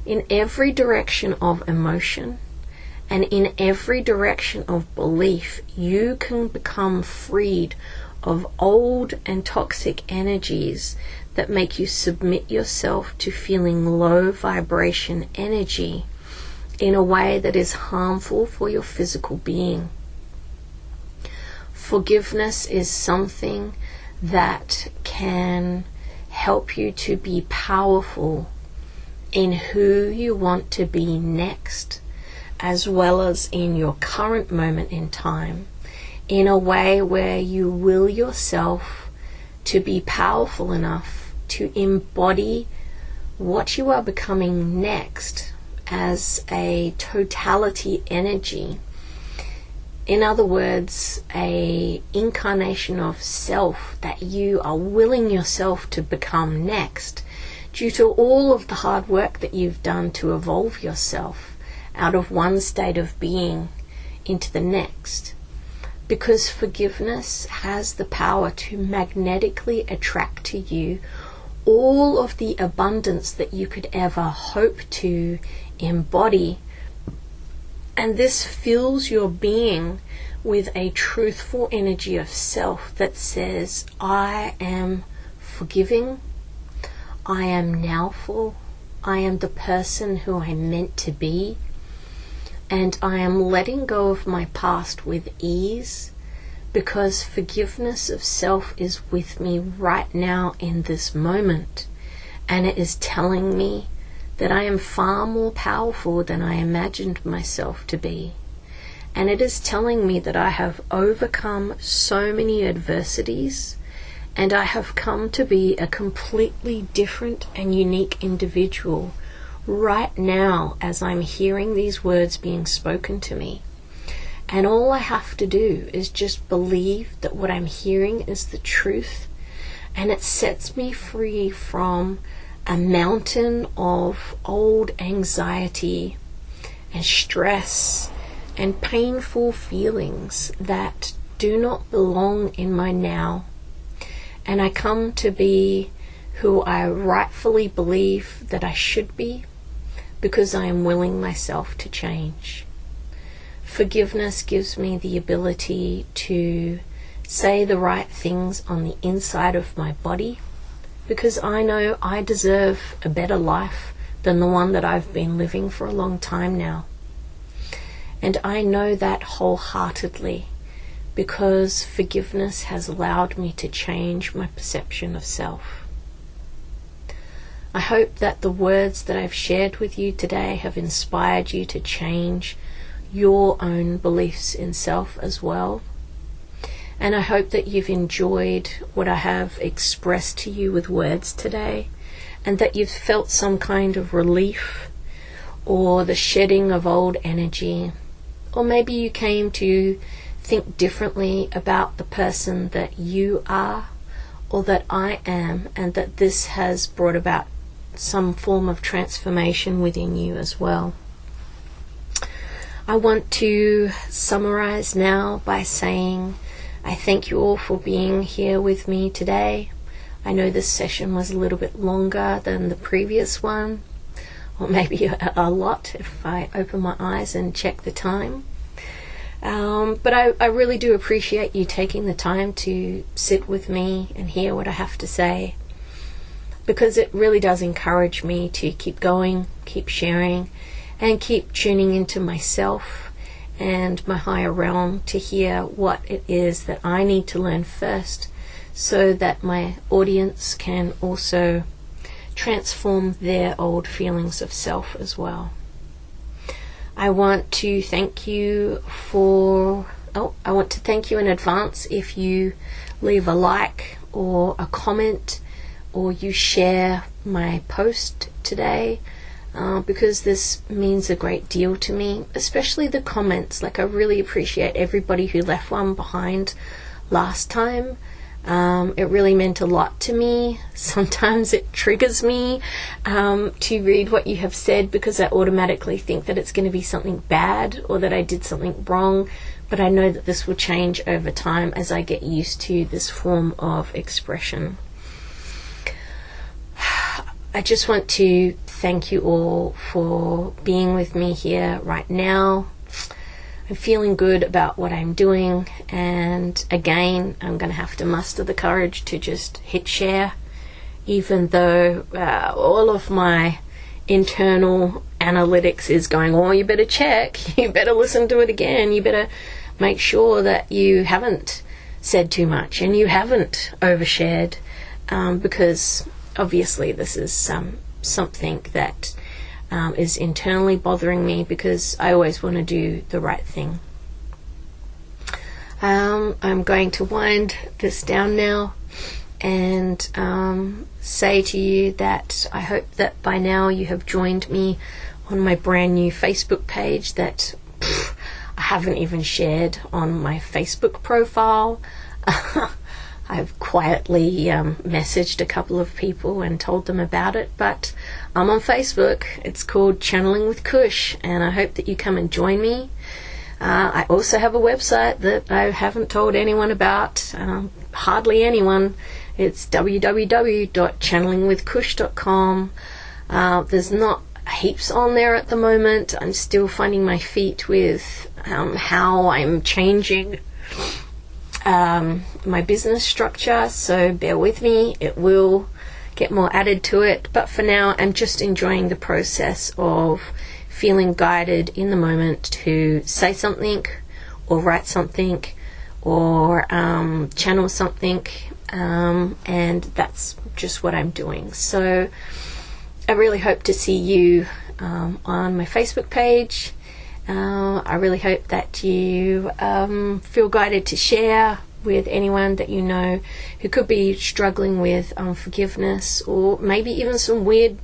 in every direction of emotion, and in every direction of belief, you can become freed of old and toxic energies that make you submit yourself to feeling low vibration energy in a way that is harmful for your physical being. Forgiveness is something that can help you to be powerful in who you want to be next, as well as in your current moment in time, in a way where you will yourself to be powerful enough to embody what you are becoming next as a totality energy. In other words, a incarnation of self that you are willing yourself to become next, due to all of the hard work that you've done to evolve yourself out of one state of being into the next. Because forgiveness has the power to magnetically attract to you all of the abundance that you could ever hope to embody. And this fills your being with a truthful energy of self that says, I am forgiving, I am nowful, I am the person who I'm meant to be, and I am letting go of my past with ease, because forgiveness of self is with me right now in this moment, and it is telling me that I am far more powerful than I imagined myself to be. And it is telling me that I have overcome so many adversities, and I have come to be a completely different and unique individual right now as I'm hearing these words being spoken to me. And all I have to do is just believe that what I'm hearing is the truth, and it sets me free from a mountain of old anxiety and stress and painful feelings that do not belong in my now. And I come to be who I rightfully believe that I should be, because I am willing myself to change. Forgiveness gives me the ability to say the right things on the inside of my body, because I know I deserve a better life than the one that I've been living for a long time now. And I know that wholeheartedly, because forgiveness has allowed me to change my perception of self. I hope that the words that I've shared with you today have inspired you to change your own beliefs in self as well. And I hope that you've enjoyed what I have expressed to you with words today, and that you've felt some kind of relief or the shedding of old energy, or maybe you came to think differently about the person that you are or that I am, and that this has brought about some form of transformation within you as well. I want to summarize now by saying I thank you all for being here with me today. I know this session was a little bit longer than the previous one, or maybe a lot if I open my eyes and check the time. But I really do appreciate you taking the time to sit with me and hear what I have to say, because it really does encourage me to keep going, keep sharing, and keep tuning into myself and my higher realm to hear what it is that I need to learn first, so that my audience can also transform their old feelings of self as well. I want to thank you in advance if you leave a like or a comment, or you share my post today, because this means a great deal to me, especially the comments. Like, I really appreciate everybody who left one behind last time. It really meant a lot to me. Sometimes it triggers me to read what you have said, because I automatically think that it's going to be something bad or that I did something wrong. But I know that this will change over time as I get used to this form of expression. I just want to thank you all for being with me here right now. I'm feeling good about what I'm doing, and again, I'm going to have to muster the courage to just hit share, even though all of my internal analytics is going, oh, you better check, you better listen to it again, you better make sure that you haven't said too much and you haven't overshared, because obviously this is something that is internally bothering me, because I always want to do the right thing. I'm going to wind this down now and say to you that I hope that by now you have joined me on my brand new Facebook page that I haven't even shared on my Facebook profile. I've quietly messaged a couple of people and told them about it, but I'm on Facebook. It's called Channeling with Kush, and I hope that you come and join me. I also have a website that I haven't told anyone about, hardly anyone. It's www.channelingwithkush.com. There's not heaps on there at the moment. I'm still finding my feet with how I'm changing my business structure, so bear with me. It will get more added to it, but for now I'm just enjoying the process of feeling guided in the moment to say something or write something or channel something, and that's just what I'm doing. So I really hope to see you on my Facebook page. I really hope that you feel guided to share with anyone that you know who could be struggling with unforgiveness, or maybe even some weird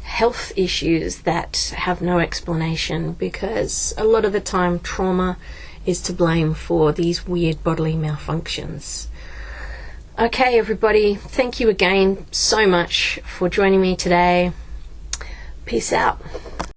health issues that have no explanation, because a lot of the time trauma is to blame for these weird bodily malfunctions. Okay, everybody, thank you again so much for joining me today. Peace out.